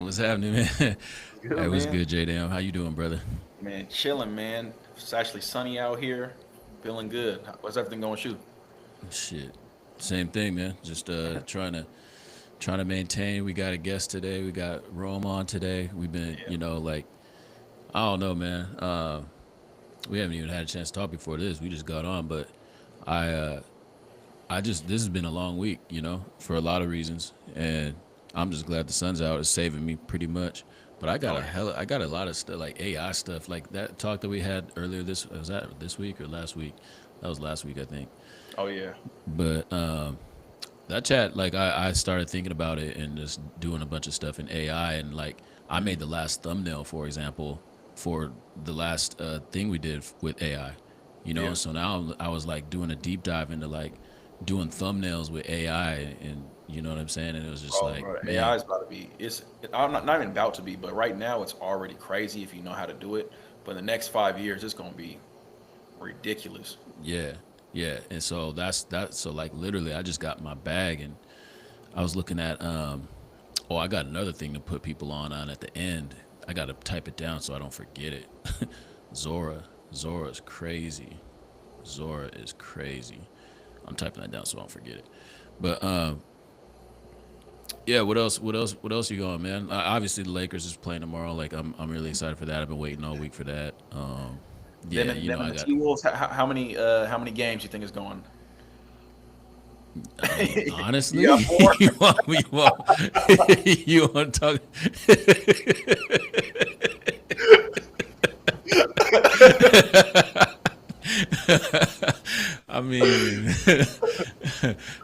What's happening, man? Hey, Good, what's man. good, J Dam? How you doing, brother? Man, chilling, man. It's actually sunny out here. Feeling good. What's everything going with you? Shit, same thing, man. Just trying to maintain. We got a guest today. We got Rome on today. We've been, Yeah. I don't know, man. We haven't even had a chance to talk before this. We just got on, but I, uh, I just this has been a long week, for a lot of reasons, and I'm just glad the sun's out. It's saving me pretty much. But Oh yeah. I got a lot of stuff like AI stuff, like that talk that we had earlier. This was that this week or last week? That was last week, I think. Oh yeah. But that chat, like I started thinking about it and just doing a bunch of stuff in AI, and like I Hmm. made the last thumbnail, for example, for the last thing we did with AI. Yeah. So now I was like doing a deep dive into like doing thumbnails with AI, and you know what I'm saying, and it was just like, Bro, AI man, is about to be. I'm not even about to be, but right now it's already crazy if you know how to do it. But the next 5 years, it's gonna be ridiculous. yeah, yeah, and so that's that. So like literally, I just got my bag, and I was looking at oh, I got another thing to put people on at the end. I got to type it down so I don't forget it. Zora. Zora is crazy. Zora is crazy. I'm typing that down so I don't forget it. But yeah, what else? What else? What else you going, man? Obviously, the Lakers is playing tomorrow. Like, I'm really excited for that. I've been waiting all week for that. Them Yeah, and them and I the got. T Wolves. How many games you think is going? I mean, You honestly, got four. you want to talk? I mean,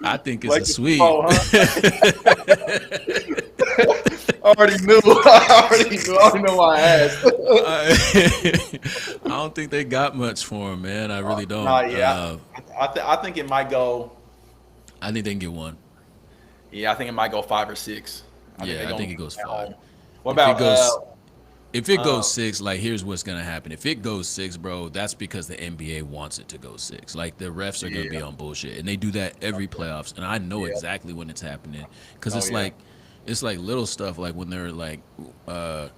I think it's a Lakers sweep. four, huh? I already knew. I already knew. I don't know why I asked. I, I don't think they got much for him, man. I really Nah, don't. yeah. I think it might go. I think they can get one. Yeah, I think it might go 5 or 6. I think they're Yeah, I gonna think get it goes at five. home. What If it about goes, if it uh goes six, like here's what's gonna happen. If it goes six, bro, that's because the NBA wants it to go six. Like the refs are gonna be yeah, on bullshit, and they do that every yeah, playoffs. And I know yeah. exactly when it's happening because Oh yeah. it's like little stuff, like when they're like, uh,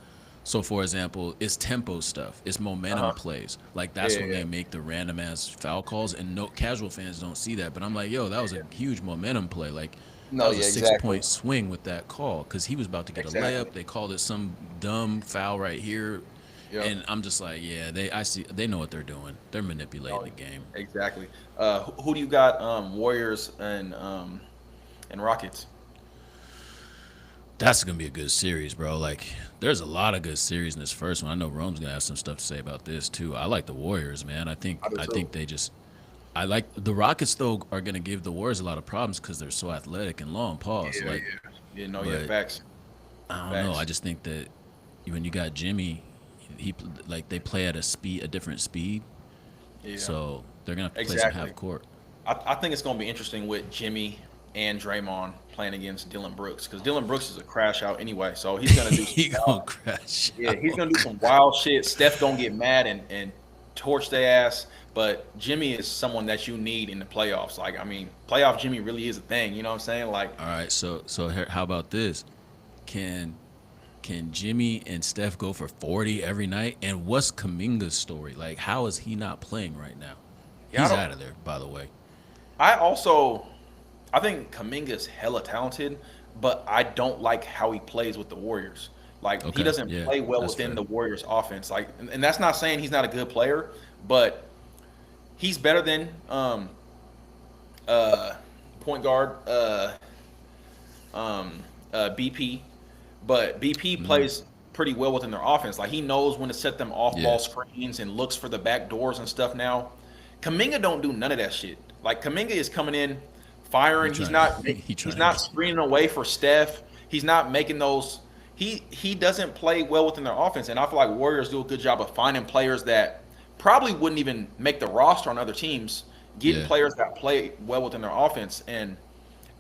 so for example, it's tempo stuff, it's momentum Uh-huh. plays. Like Yeah, that's when yeah. they make the random ass foul calls, and no casual fans don't see that. But I'm like, yo, that was a Yeah. huge momentum play. Like that No, was a yeah, six exactly. point swing with that call because he was about to get a Exactly. layup. They called it some dumb foul right here, Yep. and I'm just like, yeah, I see, they know what they're doing. They're manipulating No, the game. exactly. Who do you got? Warriors and Rockets. That's gonna be a good series, bro. Like, there's a lot of good series in this first one. I know Rome's gonna have some stuff to say about this too. I like the Warriors, man. I do I too. think they just. I like the Rockets though are gonna give the Warriors a lot of problems because they're so athletic and long. Pause. Yeah, Like, yeah. Yeah, no, yeah, but facts. I don't know. I Facts. just think that when you got Jimmy, he like they play at a different speed, Yeah. so they're gonna have to play some Exactly. half court. I think it's going to be interesting with Jimmy and Draymond playing against Dylan Brooks because Dylan Brooks is a crash out anyway. So he's going to do some He gonna crash yeah, he's out. going to do some wild shit. Steph going to get mad and torch their ass. But Jimmy is someone that you need in the playoffs. Like, I mean, playoff Jimmy really is a thing. You know what I'm saying? Like, All right, how about this? Can can Jimmy and Steph go for 40 every night? And what's Kaminga's story? Like, how is he not playing right now? yeah, He's out of there, by the way. I also, I think Kaminga's hella talented, but I don't like how he plays with the Warriors. Like he Okay, doesn't yeah, play well that's within fair. the Warriors offense. Like, and that's not saying he's not a good player, but he's better than uh point guard um BP. But BP plays pretty well within their offense. Like he knows when to set them off Yeah, ball screens and looks for the back doors and stuff now. Kaminga don't do none of that shit. Like Kaminga is coming in, he firing. He's trying not he he's trying to not get. screening away for Steph. He's not making those. He doesn't play well within their offense, and I feel like Warriors do a good job of finding players that probably wouldn't even make the roster on other teams, getting Yeah, players that play well within their offense. And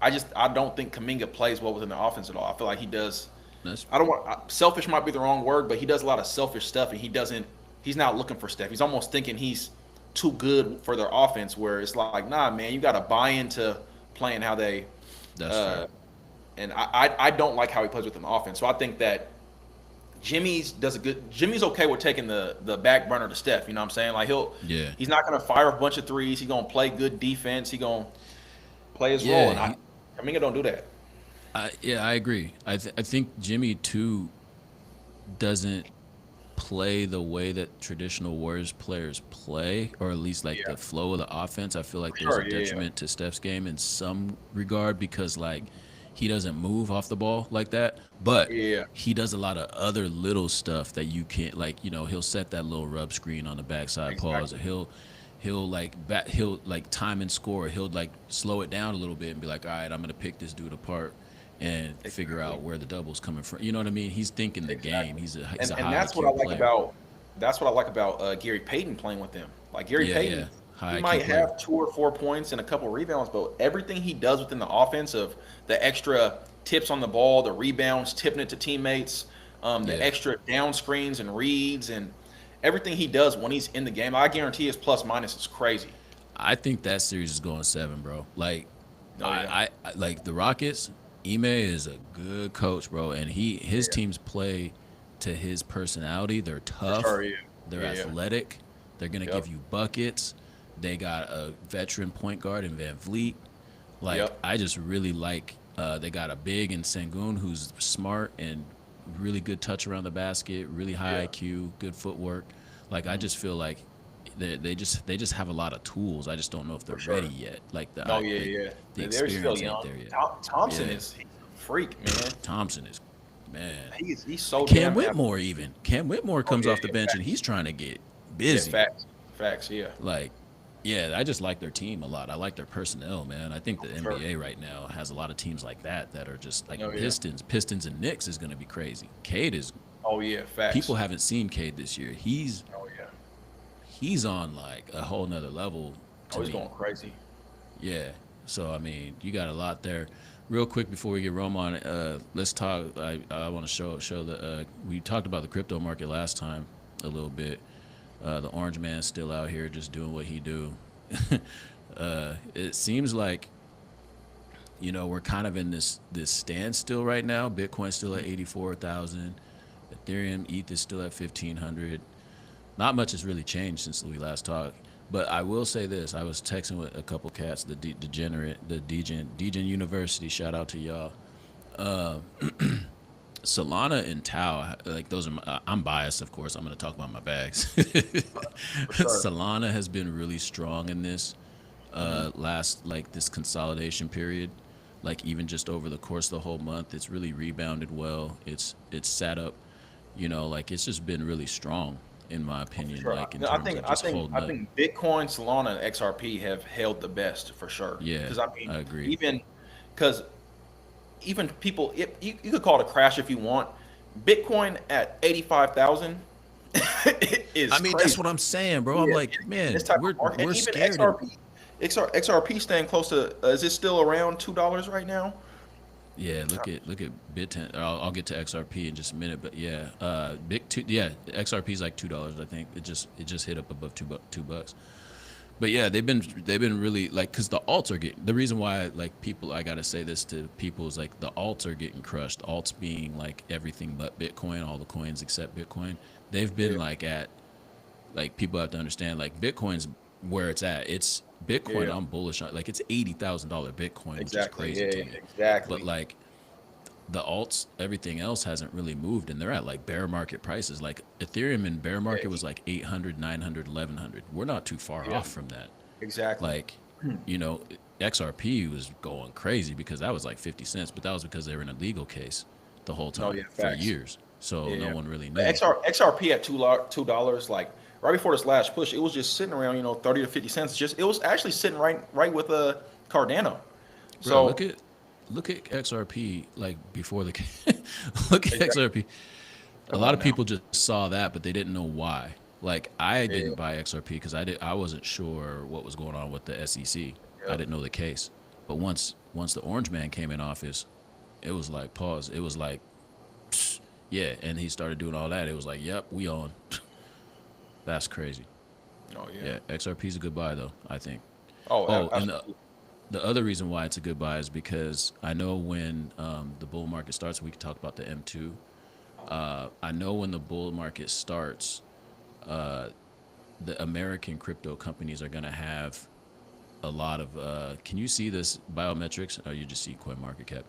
I don't think Kaminga plays well within the offense at all. I feel like he does. that's I don't want selfish might be the wrong word, but he does a lot of selfish stuff, and he doesn't. He's not looking for Steph. He's almost thinking he's too good for their offense. Where it's like, nah, man, you got to buy into playing how they. that's Uh, fair. and I don't like how he plays within the offense. So I think that Jimmy's okay with taking the back burner to Steph. You know what I'm saying? Like Yeah. he's not gonna fire a bunch of threes. He's gonna play good defense. He's gonna play his role. Yeah, And Kaminga don't do that. I agree. I think Jimmy too doesn't play the way that traditional Warriors players play, or at least like Yeah, the flow of the offense. I feel for like there's a sure. Yeah, detriment to Steph's game in some regard because like he doesn't move off the ball like that, but yeah, he does a lot of other little stuff that you can't like. He'll set that little rub screen on the backside pause. Or exactly. he'll like time and score. He'll like slow it down a little bit and be like, all right, I'm gonna pick this dude apart and figure Exactly. out where the double's coming from. You know what I mean? He's thinking the game. Exactly. He's a And high that's what I IQ like player. about Gary Payton playing with them. Like Gary Yeah, yeah. Payton, he High IQ might player. have 2 or 4 points and a couple rebounds, but everything he does within the offense of the extra tips on the ball, the rebounds, tipping it to teammates, the Yeah. extra down screens and reads, and everything he does when he's in the game, I guarantee his plus minus is crazy. I think that series is going 7, bro. Like, Oh yeah, I like the Rockets. Ime is a good coach, bro, and his yeah, teams play to his personality. They're for tough. sure. Yeah, They're yeah, yeah. athletic. They're gonna give Yep, you buckets. They got a veteran point guard in Van Vliet. Like, yep, I just really like. They got a big in Sengun who's smart and really good touch around the basket, really high yeah. IQ, good footwork. Like, I Mhm. just feel like they just have a lot of tools. I just don't know if they're For ready sure. yet. Like No, yeah, yeah. the They're still experience ain't young. there yet. Thompson Yeah, is he's a freak, man. Thompson is, man. He's so Cam damn Whitmore even. Cam Whitmore oh comes yeah, off the yeah, bench and facts. he's trying to get Yeah, busy. facts. Facts, yeah. Like, yeah, I just like their team a lot. I like their personnel, man. I think the For sure. NBA right now has a lot of teams like that are just like Oh yeah. Pistons and Knicks is going to be crazy. Cade is Oh yeah, people facts. haven't seen Cade this year. Oh yeah. He's on like a whole nother level Oh, to he's me. going crazy. Yeah. So I mean, you got a lot there. Real quick before we get Rome on, let's talk. I want to show the. We talked about the crypto market last time a little bit. The orange man's still out here just doing what he do. It seems like we're kind of in this standstill right now. Bitcoin's still at 84,000. Ethereum, ETH is still at 1,500. Not much has really changed since we last talked. But I will say this: I was texting with a couple cats, the Degen University. Shout out to y'all. Solana and Tau, like those are. I'm biased, of course. I'm going to talk about my bags. For sure. Solana has been really strong in this Hmm. last like this consolidation period. Like even just over the course of the whole month, it's really rebounded well. It's sat up, like it's just been really strong in my For opinion. sure. Like in No, I terms think of I just think holding I up. think Bitcoin, Solana, and XRP have held the best for sure. Yeah, Because I mean, I agree. even because even people, you could call it a crash if you want. Bitcoin at 85,000 I is mean, that's crazy. what I'm saying, bro. I'm Yeah, like, in this man, type of we're market, and we're even scared and XRP staying close to. Is it still around $2 right now? yeah, look at Bit10. I'll get to XRP in just a minute, but yeah, big two. Yeah, XRP is like $2. I think it just hit up above $2. But yeah, they've been really like because the alts are getting the reason why like people I gotta say this to people is like the alts are getting crushed. Alts being like everything but Bitcoin, all the coins except Bitcoin. They've been Yeah, like at like people have to understand like Bitcoin's where it's at. It's Bitcoin. yeah, I'm bullish on like it's $80,000 Bitcoin, which is exactly. crazy Yeah, to yeah, me. But exactly. like the alts, everything else hasn't really moved, and they're at like bear market prices. Like Ethereum in bear Yeah, market was like 800, 900, 1100. We're not too far yeah, off from that. exactly. Like, you know, XRP was going crazy because that was like 50 cents, but that was because they were in a legal case the whole No, time yeah, for facts. years. So no Yeah. one really But knew. XRP at $2, like right before this last push, it was just sitting around, 30 to 50 cents. Just it was actually sitting right with Cardano. Bro, So look at XRP like before the look at exactly. XRP. A Come lot on of now. people just saw that, but they didn't know why. Like I Yeah. didn't buy XRP because I wasn't sure what was going on with the SEC. I Yep. didn't know the case. But once the Orange Man came in office, it was like pause. It was like yeah, and he started doing all that. It was like, yep, we on. That's crazy. Oh yeah. Yeah, XRP's a good buy though, I think. Oh, Oh, and absolutely. the other reason why it's a good buy is because I know when the bull market starts, we can talk about the M2. I know when the bull market starts, the American crypto companies are going to have a lot of. Can you see this biometrics? Oh, you just see coin market cap.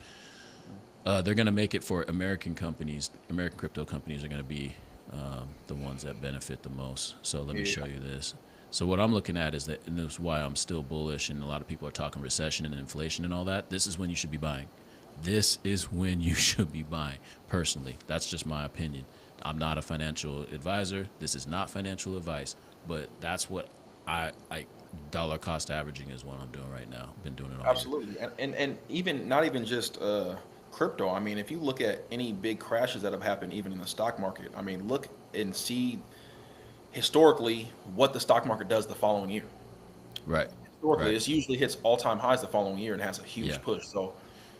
They're going to make it for American companies. American crypto companies are going to be the ones that benefit the most. So let me Yeah, show you this. So what I'm looking at is that, and this is why I'm still bullish, and a lot of people are talking recession and inflation and all that. This is when you should be buying. This is when you should be buying. Personally, that's just my opinion. I'm not a financial advisor. This is not financial advice, but that's what I like. Dollar cost averaging is what I'm doing right now. Been doing it all year. absolutely. And even not even just crypto. I mean, if you look at any big crashes that have happened, even in the stock market, I mean, look and see historically what the stock market does the following year. Right. Historically, Right. this usually hits all-time highs the following year and has a Yeah. huge push. So,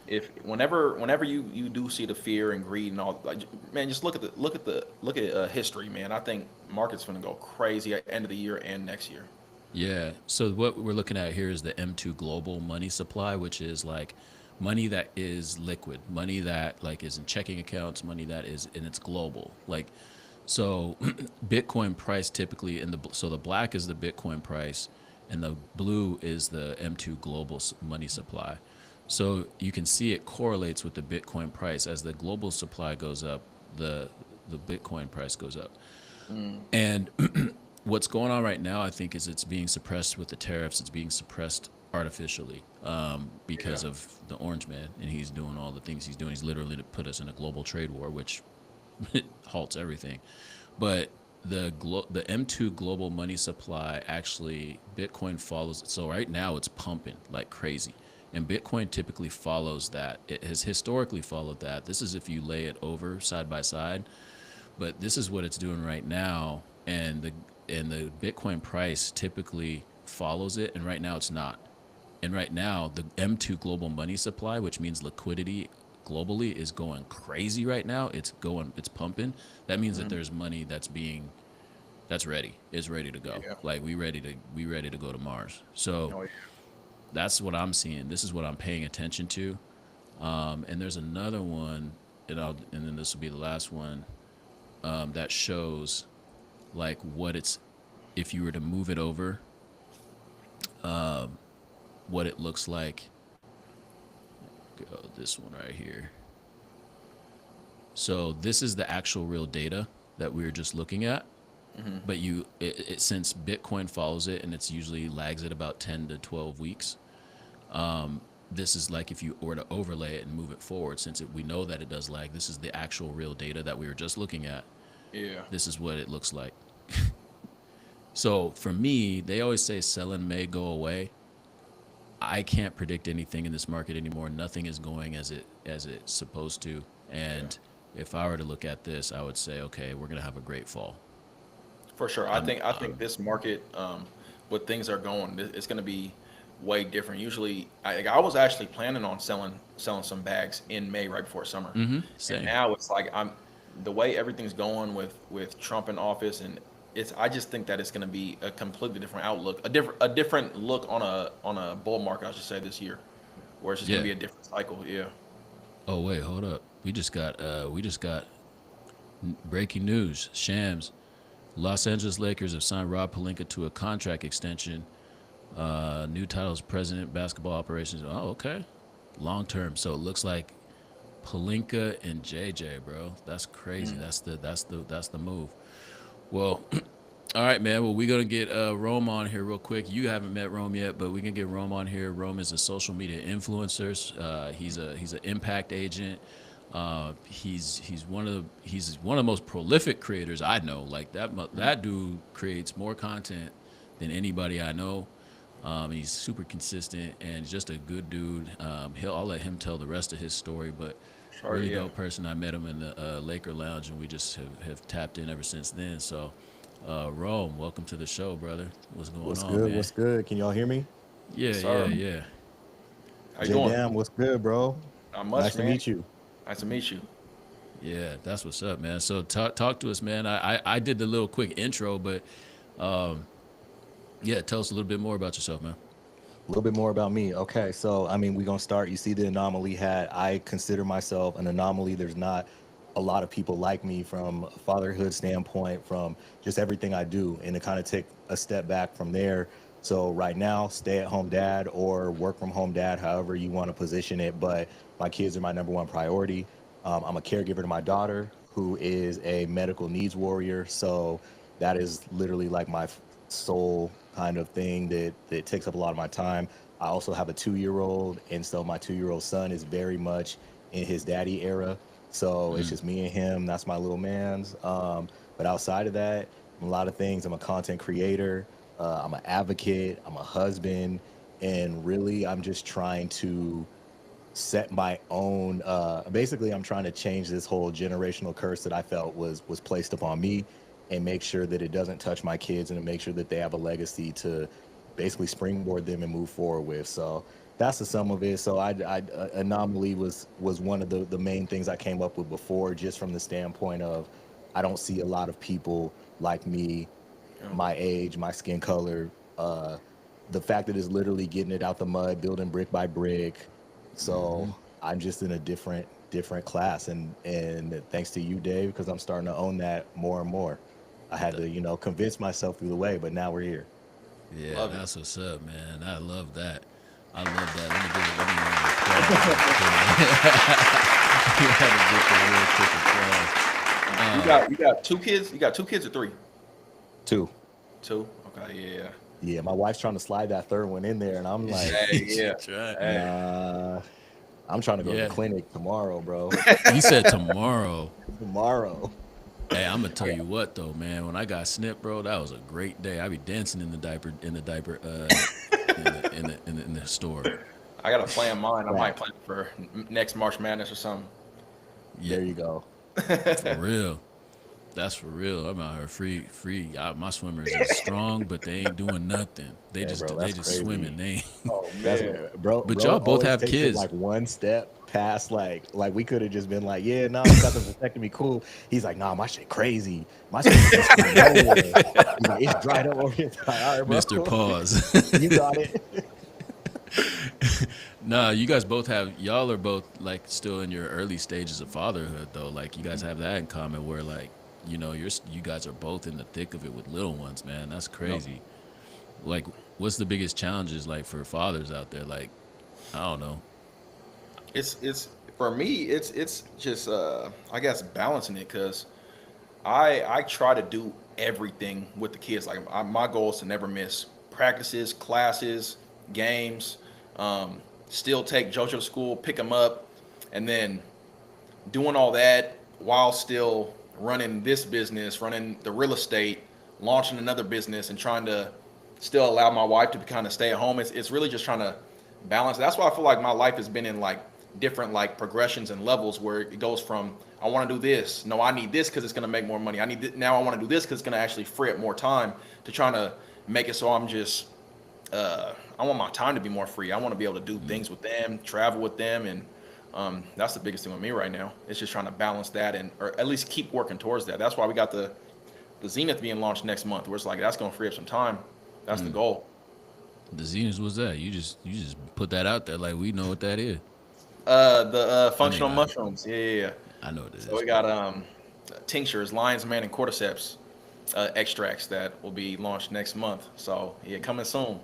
if whenever you do see the fear and greed and all, like, man, just look at history, man. I think market's gonna go crazy at end of the year and next year. Yeah. So what we're looking at here is the M2 global money supply, which is like money that is liquid, money that like is in checking accounts, money that is and it's global. Like so Bitcoin price typically in the so the black is the Bitcoin price and the blue is the M2 global money supply. So you can see it correlates with the Bitcoin price as the global supply goes up, the Bitcoin price goes up. Mm, And what's going on right now, I think, is it's being suppressed with the tariffs. It's being suppressed artificially yeah, because of the Orange Man, and he's doing all the things he's doing. He's literally to put us in a global trade war, which halts everything. But the M2 global money supply actually Bitcoin follows. So right now it's pumping like crazy. And Bitcoin typically follows that. It has historically followed that. This is if you lay it over side by side, but this is what it's doing right now, and the Bitcoin price typically follows it, and right now it's not. And right now the M2 global money supply, which means liquidity globally, is going crazy right now. It's pumping. That means that mm, there's money that's ready. It's ready to go. yeah, Like we ready to go to Mars. So oh yeah, that's what I'm seeing. This is what I'm paying attention to. And there's another one, and then this will be the last one that shows like what it's if you were to move it over, what it looks like. Go this one right here. So this is the actual real data that we were just looking at. hmm, But since Bitcoin follows it and it's usually lags at about 10 to 12 weeks. This is like if you were to overlay it and move it forward, since we know that it does lag. This is the actual real data that we were just looking at. yeah, This is what it looks like. So for me, they always say selling may go away. I can't predict anything in this market anymore. Nothing is going as it's supposed to. yeah. And if I were to look at this, I would say, okay, we're gonna have a great fall. For sure. I'm, I think I'm this market, what things are going, it's going to be way different. Usually, I was actually planning on selling some bags in May right before summer, and same. now it's like I'm the way everything's going with Trump in office, and it's I just think that it's going to be a completely different outlook, a different look on a bull market, I should say, this year, where it's just going to Yeah. be a different cycle. Yeah. Oh wait, hold up. We just got breaking news. Shams. Los Angeles Lakers have signed Rob Pelinka to a contract extension. New title is president basketball operations. Oh, okay. Long term. So it looks like Pelinka and JJ, bro. That's crazy. Mm. That's the move. Well, all right, man. Well, we're gonna get Rome on here real quick. You haven't met Rome yet, but we can get Rome on here. Rome is a social media influencer. He's an impact agent. He's one of the most prolific creators I know. Like that dude creates more content than anybody I know. He's super consistent and just a good dude. I'll let him tell the rest of his story, but Sure. really Yeah. dope person. I met him in the Laker Lounge, and we just have tapped in ever since then. So, Rome, welcome to the show, brother. What's going What's on, good? man? What's good? Can y'all hear me? Yes, Yeah, yeah, sir. yeah, How you J doing? Dam, what's good, bro? Not Nice much, to man. meet you. Nice to meet you. yeah. That's what's up, man. So talk to us, man. I did the little quick intro, but yeah, tell us a little bit more about yourself, man. A little bit more about me. Okay, so I mean, we're gonna start. You see the anomaly hat. I consider myself an anomaly. There's not a lot of people like me from a fatherhood standpoint, from just everything I do, and to kind of take a step back from there. So right now, stay at home dad or work from home dad, however you want to position it. But my kids are my number one priority. I'm a caregiver to my daughter, who is a medical needs warrior. So that is literally like my sole kind of thing that takes up a lot of my time. I also have a 2 year old, and so my 2 year old son is very much in his daddy era. So it's just me and him. That's my little man's. But outside of that, a lot of things. I'm a content creator. I'm an advocate. I'm a husband, and really, I'm just trying to set my own basically I'm trying to change this whole generational curse that I felt was placed upon me, and make sure that it doesn't touch my kids, and to make sure that they have a legacy to basically springboard them and move forward with. So that's the sum of it. So I anomaly was one of the main things I came up with before, just from the standpoint of I don't see a lot of people like me, Yeah. my age, my skin color, uh, the fact that it's literally getting it out the mud, building brick by brick. So I'm just in a different class, and thanks to you, Dave, because I'm starting to own that more and more. I had to, convince myself through the way, but now we're here. Yeah, Love it. that's what's up, man. I love that. I love that. Let me give it. Let me applause. You had to get the real quick applause. You got two kids. You got two kids or three? Too. Two. Okay. Yeah. Yeah, my wife's trying to slide that third one in there, and I'm like, Hey. She Yeah. tried. Hey. nah. I'm trying to go to the Yeah, clinic tomorrow, bro. you said tomorrow. Tomorrow. Hey, I'm gonna tell you what though, man. When I got snipped, bro, that was a great day. I be dancing in the store. I got a plan mine. I might Right. plan for next March Madness or something. Yeah, There you go. for real. That's for real. I'm out here free, free. My swimmers is strong, but they ain't doing nothing. They Yeah, just bro, they that's just crazy. swimming. They ain't. Oh That's man. bro. But Bro y'all both always have takes it kids. like one step past, like we could have just been like, yeah, no, you got the vasectomy, cool. He's like, nah, my shit crazy. My swimmers ain't going nowhere. He's like, it's dried up over here. All right, Mr. bro, Pause. you got it. Nah, you guys both have y'all are both like still in your early stages of fatherhood though. Like you guys have that in common where like you guys are both in the thick of it with little ones, man. That's Yep. crazy. Like what's the biggest challenges like for fathers out there? Like I don't know. It's for me. It's just I guess balancing it because I try to do everything with the kids. Like my goal is to never miss practices, classes, games. Still take JoJo to school, pick him up, and then doing all that while still running this business, running the real estate, launching another business, and trying to still allow my wife to kind of stay at home. It's really just trying to balance. That's why I feel like my life has been in like different like progressions and levels where it goes from I want to do this, no, I need this because it's going to make more money. Now I want to do this because it's going to actually free up more time to trying to make it so I'm just I want my time to be more free. I want to be able to do things with them, travel with them, and that's the biggest thing with me right now. It's just trying to balance that and or at least keep working towards that. That's why we got the Zenith being launched next month, where it's like that's going to free up some time. That's the goal. The Zenus was that. You just put that out there like we know what that is. The I mean functional I mushrooms, yeah. I know what it So is, we got but tinctures, lion's mane, and cordyceps extracts that will be launched next month. So yeah, coming soon.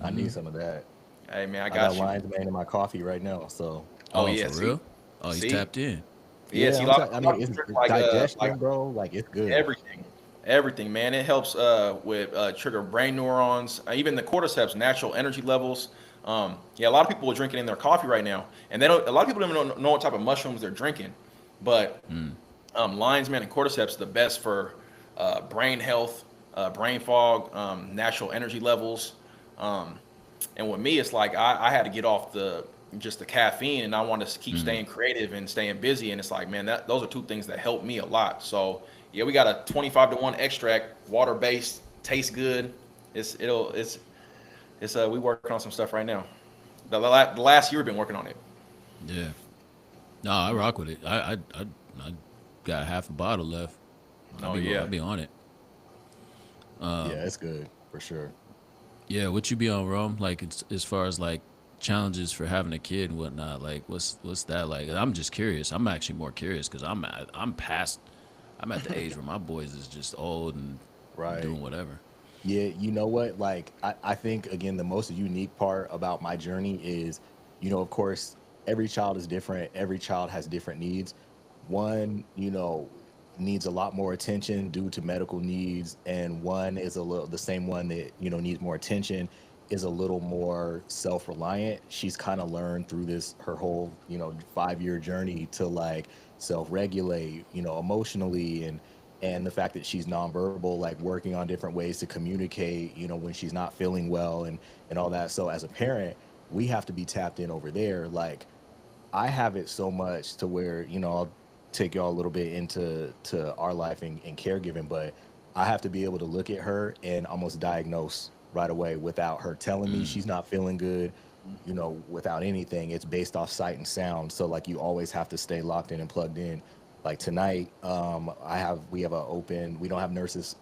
I need some of that. Hey man, I I got got you. lion's mane in my coffee right now. So Oh oh yeah, for real? Oh he's see, tapped in. yeah, yeah, see, I a lot mean, of it's, people drink it's like digestion, bro. Like it's good. everything, everything, man. It helps with trigger brain neurons, even the cordyceps, natural energy levels. Yeah, a lot of people are drinking in their coffee right now, and they don't. A lot of people don't even know what type of mushrooms they're drinking, but lion's mane and cordyceps are the best for brain health, brain fog, natural energy levels. Um, and with me, it's like I had to get off the just the caffeine, and I wanted to keep staying creative and staying busy. And it's like, man, that those are two things that help me a lot. So yeah, we got a 25-to-1 extract, water based, tastes good. It's we working on some stuff right now. The last year we've been working on it. Yeah. No, I rock with it. I got half a bottle left. Oh I'll yeah, be on it. Yeah, it's good for sure. Yeah, what you be on, Rome? Like, it's, as far as like challenges for having a kid and whatnot. Like, what's that like? I'm just curious. I'm actually more curious because I'm past. I'm at the age where my boys is just old and Right. doing whatever. Yeah, you know what? Like, I think again, the most unique part about my journey is, of course, every child is different. Every child has different needs. One, needs a lot more attention due to medical needs, and one is a little the same one that needs more attention is a little more self-reliant. She's kind of learned through this her whole 5-year journey to like self-regulate, emotionally, and the fact that she's nonverbal, like working on different ways to communicate, when she's not feeling well and all that. So as a parent, we have to be tapped in over there. Like I have it so much to where, I'll take y'all a little bit into our life and caregiving, but I have to be able to look at her and almost diagnose right away without her telling me she's not feeling good, without anything. It's based off sight and sound. So like you always have to stay locked in and plugged in. Like tonight, we have a open, we don't have nurses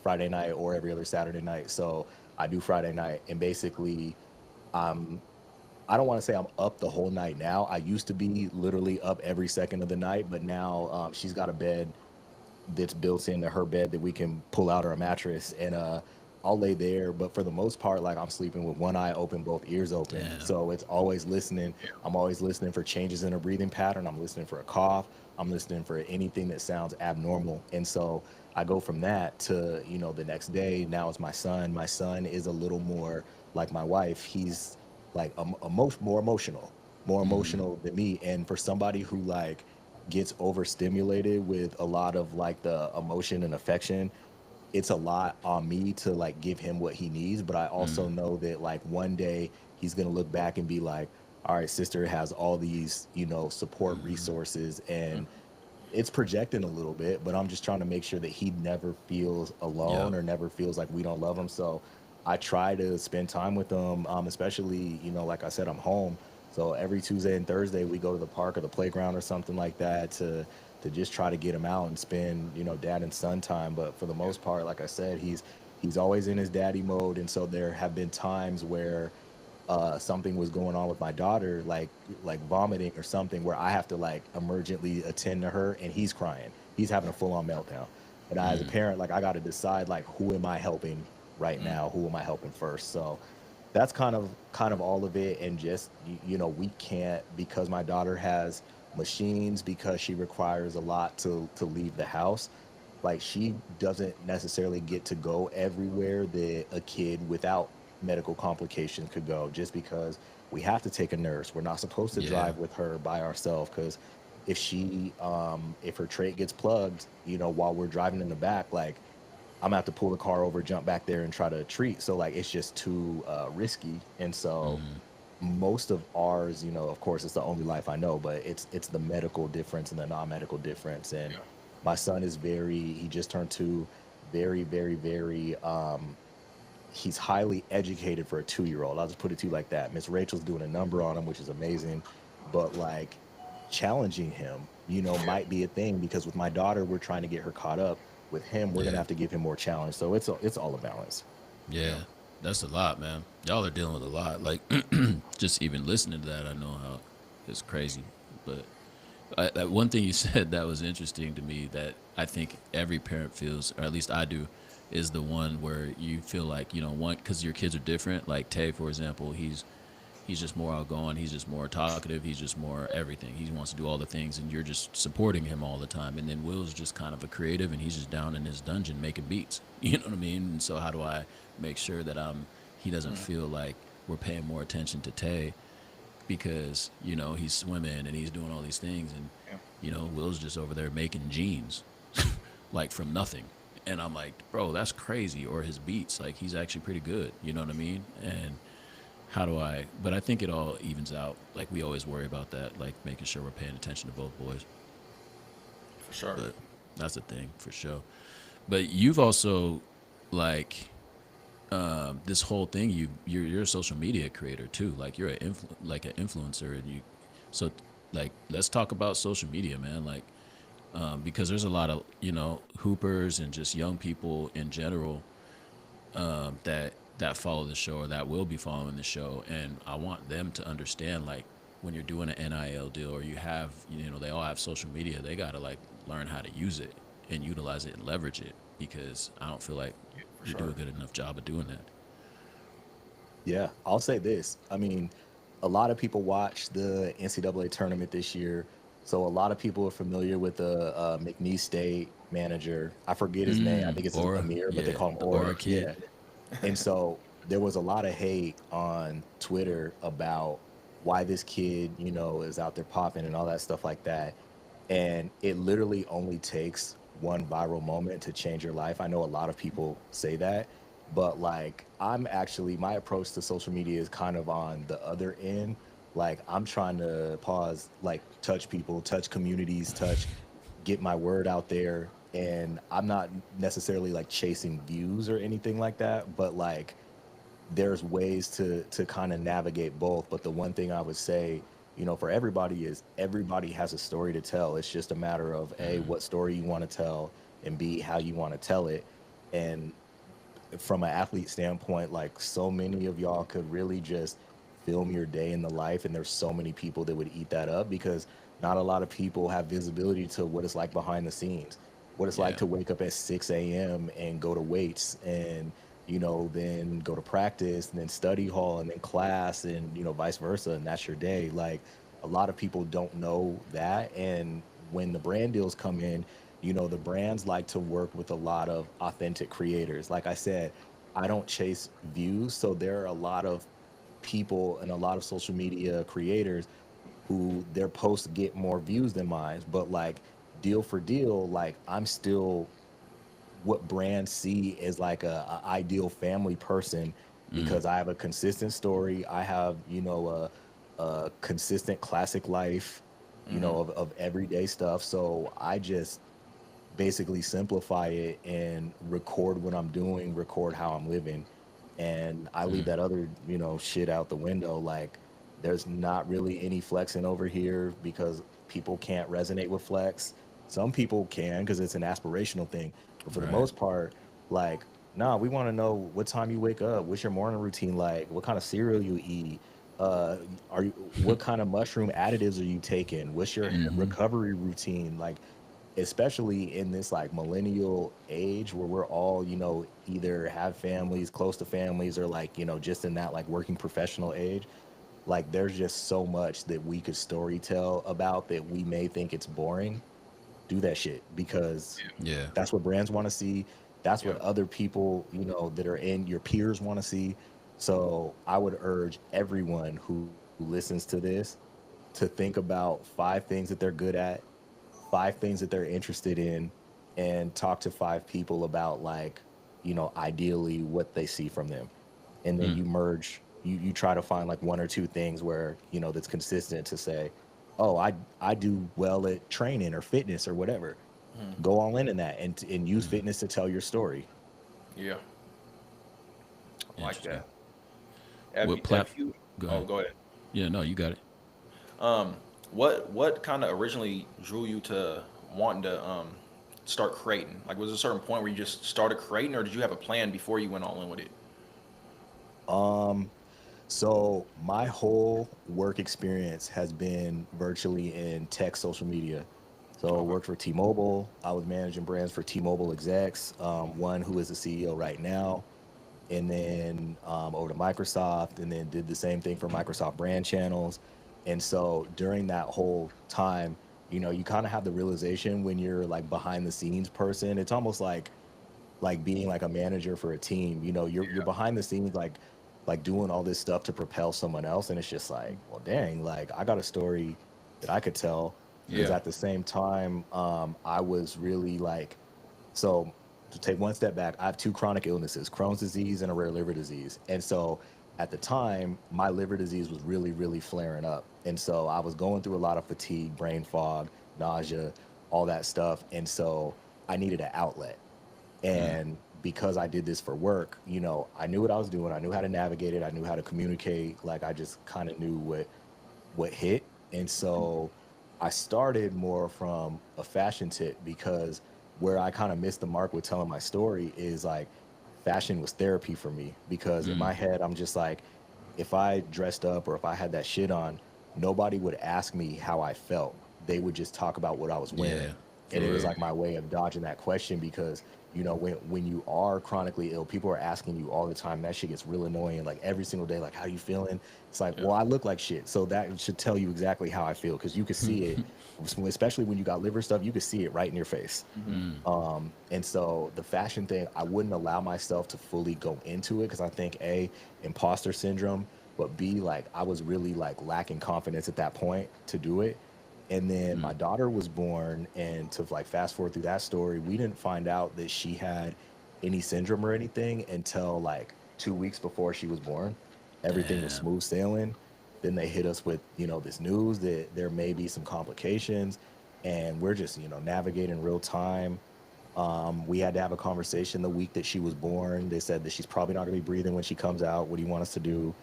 Friday night or every other Saturday night. So I do Friday night, and basically I don't want to say I'm up the whole night now. I used to be literally up every second of the night, but now she's got a bed that's built into her bed that we can pull out her mattress, and I'll lay there. But for the most part, like I'm sleeping with one eye open, both ears open. Damn. So it's always listening. Yeah. I'm always listening for changes in her breathing pattern. I'm listening for a cough. I'm listening for anything that sounds abnormal. And so I go from that to, the next day. Now it's my son. My son is a little more like my wife. He's like more emotional than me. And for somebody who like gets overstimulated with a lot of like the emotion and affection, it's a lot on me to like give him what he needs. But I also know that like one day he's gonna look back and be like, all right, sister has all these, support resources, and it's projecting a little bit, but I'm just trying to make sure that he never feels Yep. alone or never feels like we don't love him. So I try to spend time with him, especially, like I said, I'm home. So every Tuesday and Thursday we go to the park or the playground or something like that to just try to get him out and spend, dad and son time. But for the most part, like I said, he's always in his daddy mode. And so there have been times where something was going on with my daughter, like vomiting or something, where I have to like emergently attend to her, and he's crying. He's having a full on meltdown. And I, as a parent, like I got to decide like who am I helping right now? Who am I helping first? So that's kind of all of it. And just we can't, because my daughter has machines, because she requires a lot to leave the house. Like she doesn't necessarily get to go everywhere that a kid without medical complications could go, just because we have to take a nurse. We're not supposed to Yeah. drive with her by ourselves, because if her trait gets plugged, while we're driving in the back, like I'm gonna have to pull the car over, jump back there, and try to treat. So like it's just too risky. And so most of ours, of course, it's the only life I know, but it's the medical difference and the non-medical difference. And Yeah. my son is he just turned 2, very, very, very he's highly educated for a 2-year-old. I'll just put it to you like that. Miss Rachel's doing a number on him, which is amazing. But like challenging him, Yeah. might be a thing, because with my daughter, we're trying to get her caught up. With him, we're gonna Yeah. have to give him more challenge. So it's all a balance. Yeah. That's a lot, man. Y'all are dealing with a lot. Like, just even listening to that, I know how it's crazy. But that one thing you said that was interesting to me that I think every parent feels, or at least I do, is the one where you feel like, one, because your kids are different. Like Tay, for example, he's just more outgoing. He's just more talkative. He's just more everything. He wants to do all the things, and you're just supporting him all the time. And then Will's just kind of a creative, and he's just down in his dungeon making beats. You know what I mean? And so how do I make sure that he doesn't feel like we're paying more attention to Tay because he's swimming and he's doing all these things, and Yeah. Will's just over there making jeans like from nothing. And I'm like, bro, that's crazy. Or his beats, like he's actually pretty good. You know what I mean? And how do I? But I think it all evens out. Like we always worry about that, like making sure we're paying attention to both boys. For sure. But that's a thing for sure. But you've also like this whole thing. You're a social media creator too. Like you're like an influencer, and so like let's talk about social media, man. Like because there's a lot of hoopers and just young people in general that that follow the show or that will be following the show, and I want them to understand, like, when you're doing an NIL deal or you have, they all have social media, they got to like learn how to use it and utilize it and leverage it, because I don't feel like For we do a sure. good enough job of doing that. Yeah, I'll say this. I mean, a lot of people watched the NCAA tournament this year, so a lot of people are familiar with the McNeese State manager. I forget his name. I think it's Aura, Amir, but they yeah, call him the Aura. Aura kid. Yeah, and so there was a lot of hate on Twitter about why this kid, is out there popping and all that stuff like that. And it literally only takes one viral moment to change your life. I know a lot of people say that, but like I'm actually, my approach to social media is kind of on the other end. Like I'm trying to pause, like touch people, touch communities, get my word out there. And I'm not necessarily like chasing views or anything like that, but like there's ways to kind of navigate both. But the one thing I would say, for everybody is everybody has a story to tell. It's just a matter of A, what story you want to tell, and B, how you want to tell it. And from an athlete standpoint, like so many of y'all could really just film your day in the life, and there's so many people that would eat that up because not a lot of people have visibility to what it's like behind the scenes, what it's like Yeah. to wake up at 6 a.m. and go to weights and then go to practice and then study hall and then class and vice versa, and that's your day. Like a lot of people don't know that, and when the brand deals come in, the brands like to work with a lot of authentic creators. Like I said, I don't chase views. So there are a lot of people and a lot of social media creators who their posts get more views than mine. But like deal for deal, like I'm still what brands see as like a ideal family person because I have a consistent story. I have, a consistent classic life, Mm-hmm. of everyday stuff. So I just basically simplify it and record what I'm doing, record how I'm living. And I leave that other, shit out the window. Like there's not really any flexing over here because people can't resonate with flex. Some people can because it's an aspirational thing. But for the Right. most part, like, nah, we want to know what time you wake up, what's your morning routine like, what kind of cereal you eat, uh, what kind of mushroom additives are you taking, what's your recovery routine, like especially in this like millennial age where we're all either have families close to families or like just in that like working professional age. Like there's just so much that we could story tell about that we may think it's boring. Do that shit because Yeah. that's what brands want to see. That's what Yeah. other people that are in your peers want to see. So I would urge everyone who listens to this to think about 5 things that they're good at, 5 things that they're interested in, and talk to 5 people about like, ideally what they see from them. And then you merge, you try to find like 1 or 2 things where, that's consistent to say, oh, I do well at training or fitness or whatever. Mhm. Go all in that and use fitness to tell your story. Yeah. I like Interesting. that. Have What you, have plat? you? Go Oh, ahead. go ahead. Yeah, no, you got it. Um, what kind of originally drew you to wanting to start creating? Like, was there a certain point where you just started creating, or did you have a plan before you went all in with it? Um, so my whole work experience has been virtually in tech social media. So I Okay. worked for T-Mobile. I was managing brands for T-Mobile execs, one who is the CEO right now, and then over to Microsoft, and then did the same thing for Microsoft brand channels. And so during that whole time, you kind of have the realization when you're like behind the scenes person. It's almost like being like a manager for a team. You're behind the scenes like doing all this stuff to propel someone else, and it's just like, well, dang, like I got a story that I could tell. Because Yeah. at the same time, I was really like, so to take one step back, I have 2 chronic illnesses, Crohn's disease and a rare liver disease. And so at the time, my liver disease was really, really flaring up. And so I was going through a lot of fatigue, brain fog, nausea, all that stuff. And so I needed an outlet. And because I did this for work, I knew what I was doing. I knew how to navigate it. I knew how to communicate. Like I just kind of knew what hit. And so I started more from a fashion tip because where I kind of missed the mark with telling my story is like fashion was therapy for me because in my Mm, head I'm just like, if I dressed up or if I had that shit on, nobody would ask me how I felt. They would just talk about what I was wearing. yeah, And for it was real. like my way of dodging that question because, when you are chronically ill, people are asking you all the time. And that shit gets real annoying. Like every single day, like, how you feeling? It's like, Yeah. well, I look like shit. So that should tell you exactly how I feel because you could see it, especially when you got liver stuff, you could see it right in your face. Mm-hmm. Mm, And so the fashion thing, I wouldn't allow myself to fully go into it because I think A, imposter syndrome, but B, like I was really like lacking confidence at that point to do it. And then my mm, daughter was born, and to like fast forward through that story, we didn't find out that she had any syndrome or anything until like 2 weeks before she was born. Everything was damn. smooth sailing. Then they hit us with, this news that there may be some complications, and we're just, navigating real time. We had to have a conversation the week that she was born. They said that she's probably not going to be breathing when she comes out. What do you want us to do?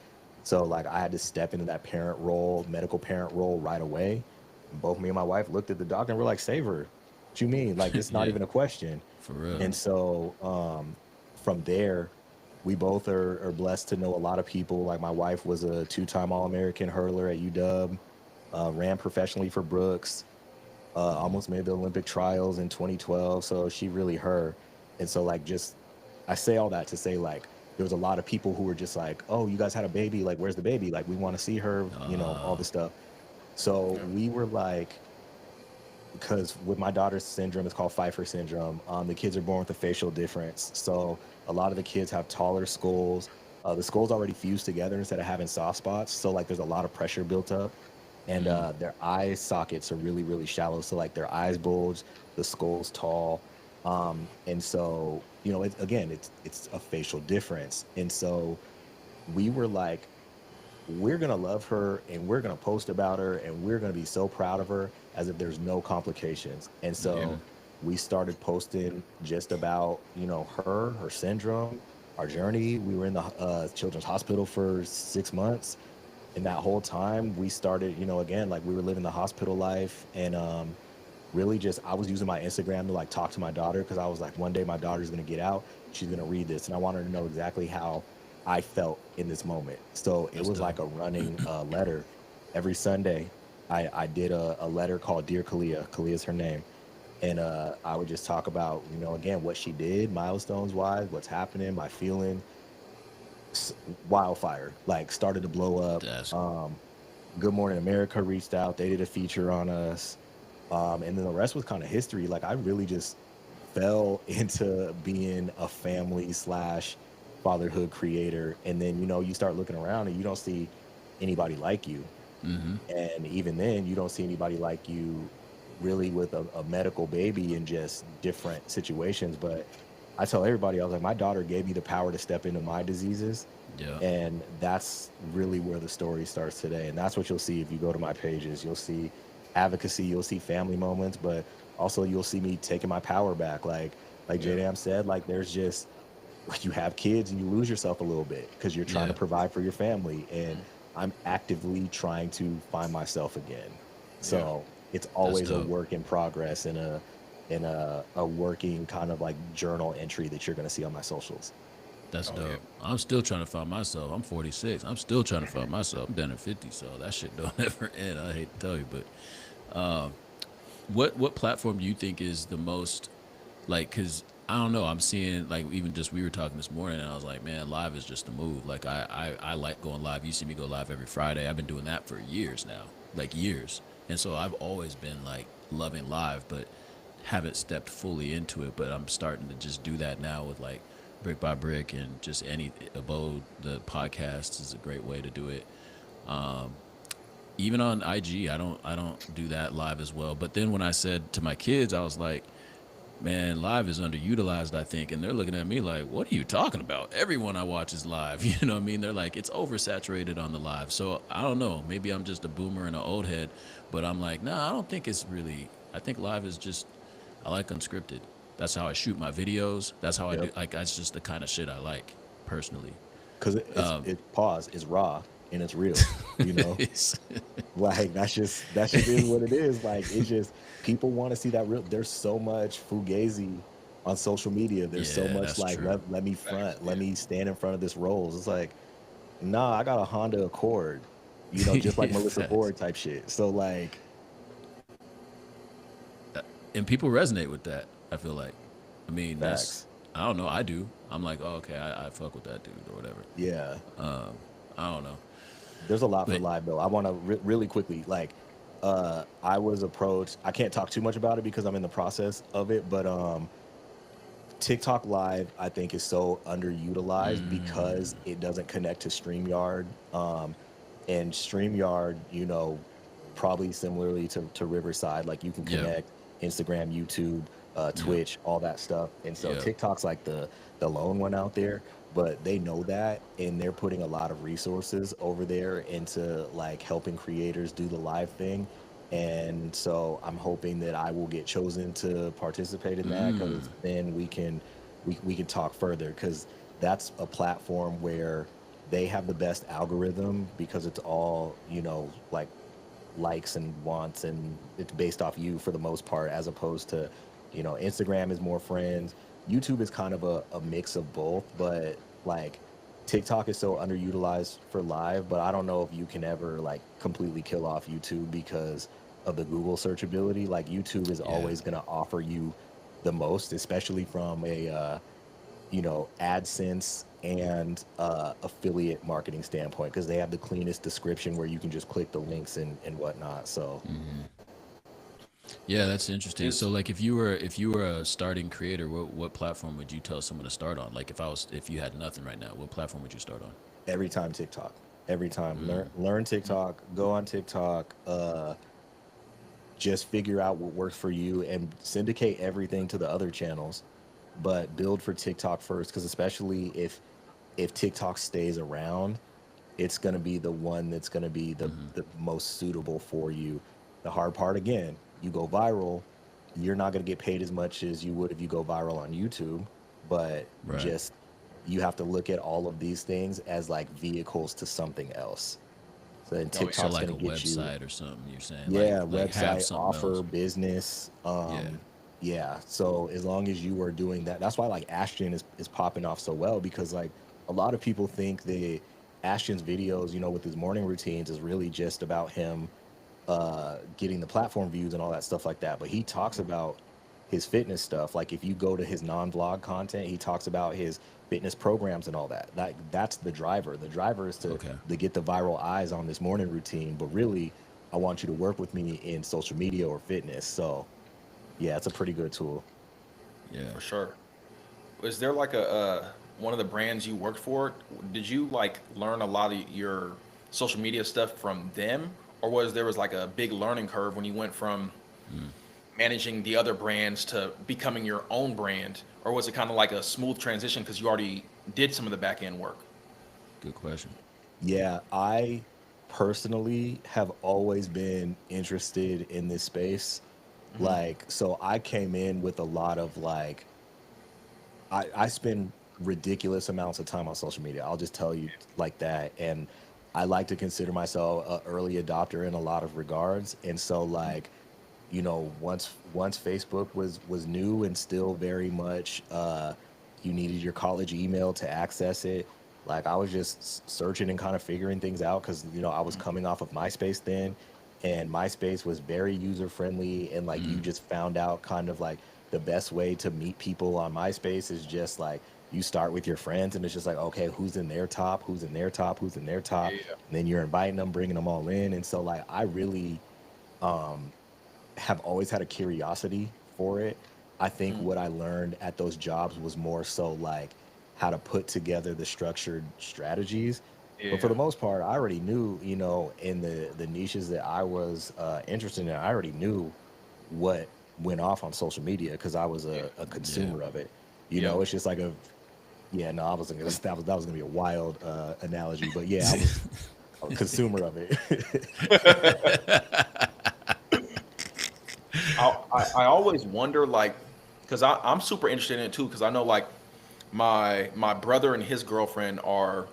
So, like, I had to step into that parent role, medical parent role right away. And both me and my wife looked at the doctor and we're like, save her. What you mean? Like, it's not Yeah, even a question. for real. And so, from there, we both are blessed to know a lot of people. Like, my wife was a two-time All-American hurler at UW, ran professionally for Brooks, almost made the Olympic trials in 2012. So she really her. And so like just I say all that to say like there was a lot of people who were just like, oh, you guys had a baby. Like, where's the baby? Like, we want to see her, all Uh, this stuff. So Yeah. we were like, because with my daughter's syndrome, it's called Pfeiffer syndrome. The kids are born with a facial difference. So a lot of the kids have taller skulls. The skulls already fused together instead of having soft spots. So like there's a lot of pressure built up. And mm, their eye sockets are really, really shallow. So like their eyes bulge, the skull's tall. And so, again, it's a facial difference. And so we were like, we're going to love her and we're going to post about her and we're going to be so proud of her as if there's no complications. And yeah. so we started posting just about, her syndrome, our journey. We were in the children's hospital for 6 months. And that whole time we started, again, like we were living the hospital life. And really just, I was using my Instagram to like talk to my daughter because I was like, one day my daughter's going to get out. She's going to read this. And I want her to know exactly how I felt in this moment. So it That's was dope. like a running letter. Every Sunday, I did a letter called Dear Kalia. Kalia's her name. And I would just talk about, again, what she did, milestones wise, what's happening, my feeling. s- Wildfire, like started to blow up. That's Good Morning America reached out. They did a feature on us. And then the rest was kind of history. Like I really just fell into being a family slash fatherhood creator. And then, you start looking around and you don't see anybody like you. mm-hmm. And even then, you don't see anybody like you really with a medical baby in just different situations. But I tell everybody, I was like, my daughter gave me the power to step into my diseases. Yeah. And that's really where the story starts today. And that's what you'll see if you go to my pages. You'll see advocacy, you'll see family moments, but also you'll see me taking my power back. Like Yeah. J said, like there's just you have kids and you lose yourself a little bit because you're trying to Yeah. provide for your family. And Mhm. I'm actively trying to find myself again. Yeah. So it's That's always a dope. work in progress and a working kind of like journal entry that you're gonna see on my socials. That's Oh yeah. dope. I'm still trying to find myself. I'm 46. I'm still trying to find myself. I'm done at 50, so that shit don't ever end. I hate to tell you, but what platform do you think is the most like? Because I don't know. I'm seeing like even just we were talking this morning, and I was like, man, live is just a move. Like I like going live. You see me go live every Friday. I've been doing that for years now, like years. And so I've always been like loving live, but haven't stepped fully into it. But I'm starting to just do that now with like brick by brick and just any abode. The podcast is a great way to do it. Even on IG, I don't do that live as well. But then when I said to my kids, I was like, man, live is underutilized, I think. And they're looking at me like, what are you talking about? Everyone I watch is live. You know what I mean? They're like, it's oversaturated on the live. So I don't know. Maybe I'm just a boomer and an old head, but I'm like, nah, I don't think it's really, I think live is just, I like unscripted. That's how I shoot my videos. That's how I do, Yep. like, that's just the kind of shit I like personally. Because it pause is raw and it's real, you know. It's, Like that's just is what it is. Like it's just people want to see that real. There's so much fugazi on social media. There's so Yeah, much that's like, true. let me Facts. front, Yeah. let me stand in front of this Rolls. It's like, nah, I got a Honda Accord, you know, just like Melissa Facts. Ford type shit. So like, And people resonate with that. I feel like. I mean, that's facts. I don't know. I do. I'm like, oh, okay, I fuck with that dude or whatever. Yeah. I don't know, There's a lot for but live though. I want to really quickly, like, I was approached. I can't talk too much about it because I'm in the process of it, but TikTok Live, I think, is so underutilized because it doesn't connect to StreamYard. And StreamYard, you know, probably similarly to Riverside, like you can yep, connect Instagram, YouTube, yep, Twitch, all that stuff. And so yep. TikTok's like the lone one out there, but they know that and they're putting a lot of resources over there into like helping creators do the live thing. And so I'm hoping that I will get chosen to participate in that because then we can talk further because that's a platform where they have the best algorithm because it's all, you know, like likes and wants, and it's based off you for the most part, as opposed to, you know, Instagram is more friends. YouTube is kind of a mix of both, but like TikTok is so underutilized for live, but I don't know if you can ever like completely kill off YouTube because of the Google searchability. Like YouTube is Yeah. always going to offer you the most, especially from a you know, AdSense and affiliate marketing standpoint because they have the cleanest description where you can just click the links and whatnot. So Yeah, that's interesting. It's So like if you were a starting creator, what platform would you tell someone to start on? Like if you had nothing right now, what platform would you start on? every time TikTok, every time learn TikTok, go on TikTok, just figure out what works for you and syndicate everything to the other channels, but build for TikTok first because especially if TikTok stays around, it's going to be the one that's going to be the most suitable for you. The hard part again, you go viral, you're not going to get paid as much as you would if you go viral on YouTube, but Right. just you have to look at all of these things as like vehicles to something else. So then oh So TikTok's yeah. like going a to get you, website or something. You're saying yeah, like have website, something offer, else. business. Yeah. Yeah. So as long as you are doing that, that's why like Ashton is popping off so well because like a lot of people think that Ashton's videos, you know, with his morning routines is really just about him getting the platform views and all that stuff like that. But he talks about his fitness stuff. Like if you go to his non-vlog content, he talks about his fitness programs and all that. That's the driver. The driver is Okay. to get the viral eyes on this morning routine. But really, I want you to work with me in social media or fitness. So yeah, it's a pretty good tool. Yeah. For sure. Is there like a one of the brands you worked for? Did you like learn a lot of your social media stuff from them, or was like a big learning curve when you went from managing the other brands to becoming your own brand, or was it kind of like a smooth transition because you already did some of the back end work? Good question. Yeah, I personally have always been interested in this space. Like, so I came in with a lot of like I spend ridiculous amounts of time on social media. I'll just tell you like that. And I like to consider myself an early adopter in a lot of regards. And so like, you know, once Facebook was new and still very much you needed your college email to access it. Like I was just searching and kind of figuring things out because you know I was coming off of MySpace then, and MySpace was very user friendly and like you just found out kind of like the best way to meet people on MySpace is just like you start with your friends and it's just like okay who's in their top, who's in their top, who's in their top, Yeah. and then you're inviting them, bringing them all in, and so like I really have always had a curiosity for it. I think what I learned at those jobs was more so like how to put together the structured strategies. But for Yeah. the most part, I already knew, you know, in the niches that I was interested in, I already knew what went off on social media because I was Yeah. a Yeah. consumer of it. You know, Yep. it's just like a yeah, no, I wasn't gonna that was gonna be a wild analogy, but yeah, I was a consumer of it. I always wonder like because I'm super interested in it too because I know like my brother and his girlfriend are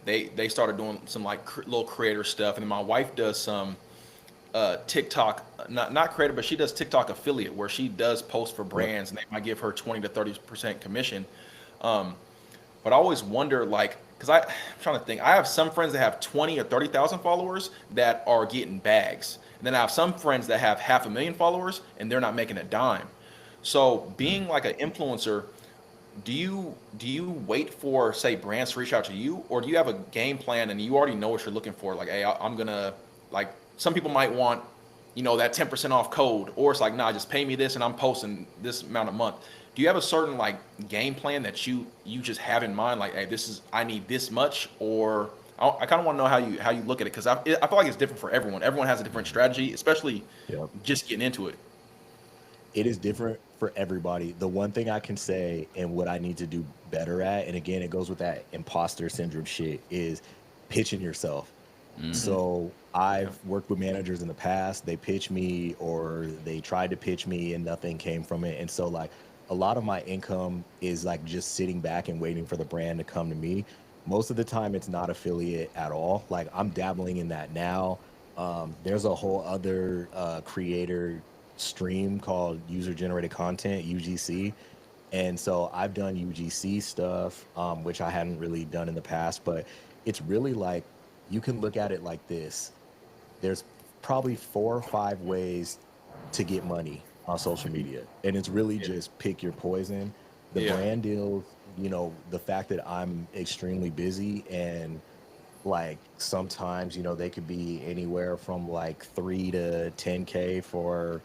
they started doing some like little creator stuff and then my wife does some TikTok, not creator, but she does TikTok affiliate where she does post for Yep. brands and they might give her 20 to 30% commission. Um, but I always wonder, like, because I'm trying to think, I have some friends that have 20 or 30,000 followers that are getting bags, and then I have some friends that have 500,000 followers and they're not making a dime. So being like an influencer, do you wait for, say, brands to reach out to you, or do you have a game plan and you already know what you're looking for? Like, hey, I'm gonna, like, some people might want, that 10% off code, or it's like, nah, just pay me this and I'm posting this amount a month. Do you have a certain like game plan that you just have in mind? Like, hey, I need this much, or I kind of want to know how you look at it, because I feel like it's different for everyone. Everyone has a different strategy, especially Yep. just getting into it. It is different for everybody. The one thing I can say and what I need to do better at, and again, it goes with that imposter syndrome shit, is pitching yourself. Mm-hmm. So Yeah. I've worked with managers in the past. They pitch me or they tried to pitch me and nothing came from it. And so like a lot of my income is like just sitting back and waiting for the brand to come to me. Most of the time it's not affiliate at all. Like I'm dabbling in that now. There's a whole other creator stream called user generated content, UGC. And so I've done UGC stuff, which I hadn't really done in the past, but it's really like you can look at it like this. There's probably 4 or 5 ways to get money on social media. And it's really Yeah. just pick your poison. The Yeah. brand deals, the fact that I'm extremely busy and like sometimes, they could be anywhere from like 3 to 10K for,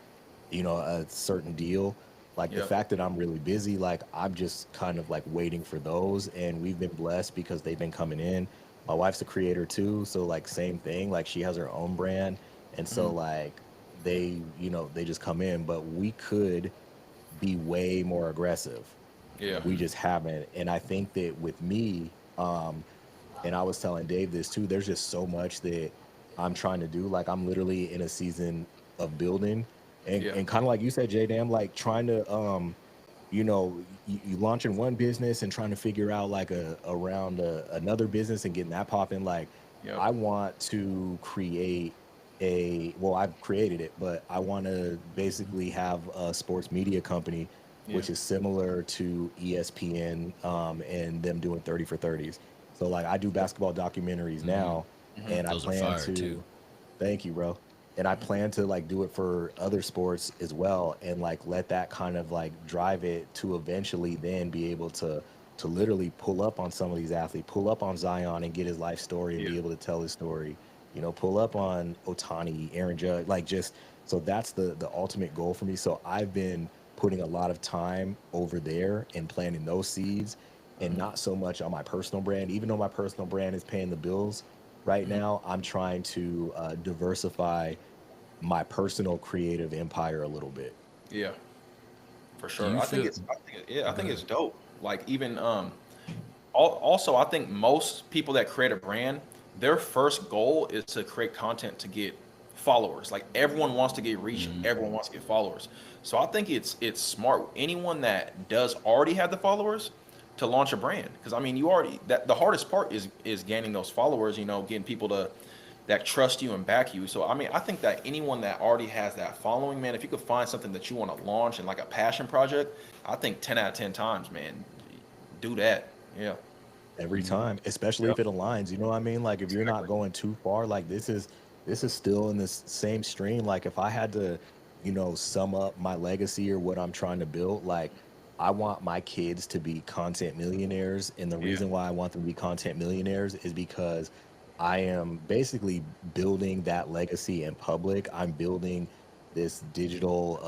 a certain deal. Like the Yeah. fact that I'm really busy, like I'm just kind of like waiting for those. And we've been blessed because they've been coming in. My wife's a creator too. So like same thing, like she has her own brand. And so Hmm. like they just come in, but we could be way more aggressive. Yeah. We just haven't. And I think that with me, and I was telling Dave this too, there's just so much that I'm trying to do. Like I'm literally in a season of building Yeah. and kind of like you said, Jay, damn, like trying to you launching one business and trying to figure out like around another business and getting that popping. Like Yep. I want to create well, I've created it, but I want to basically have a sports media company, Yeah. which is similar to ESPN, and them doing 30 for 30s. So like I do Yep. basketball documentaries Hmm. now, Hmm. and I Those are plan fire too. to, thank you, bro. And I plan to like do it for other sports as well, and like let that kind of like drive it to eventually then be able to literally pull up on some of these athletes, pull up on Zion and get his life story and Yeah. be able to tell his story. Pull up on Otani, Aaron Judge, like just so that's the ultimate goal for me. So I've been putting a lot of time over there and planting those seeds and Hmm. not so much on my personal brand. Even though my personal brand is paying the bills right Hmm. now, I'm trying to diversify my personal creative empire a little bit. Yeah. For Do sure. you I think feel? it's I think yeah, I Go think it's ahead. dope. Like, even also, I think most people that create a brand, their first goal is to create content to get followers. Like, everyone wants to get reach, Hmm. everyone wants to get followers. So I think it's smart. Anyone that does already have the followers to launch a brand, because I mean, you already, that the hardest part is gaining those followers. Getting people to that trust you and back you. So I mean, I think that anyone that already has that following, man, if you could find something that you want to launch and like a passion project, I think 10 out of 10 times, man, do that. Yeah. Every Hmm. time, especially Yep. if it aligns. You know what I mean? Like if you're not Exactly. going too far, like this is still in this same stream. Like if I had to, sum up my legacy or what I'm trying to build, like I want my kids to be content millionaires. And the Yeah. reason why I want them to be content millionaires is because I am basically building that legacy in public. I'm building this digital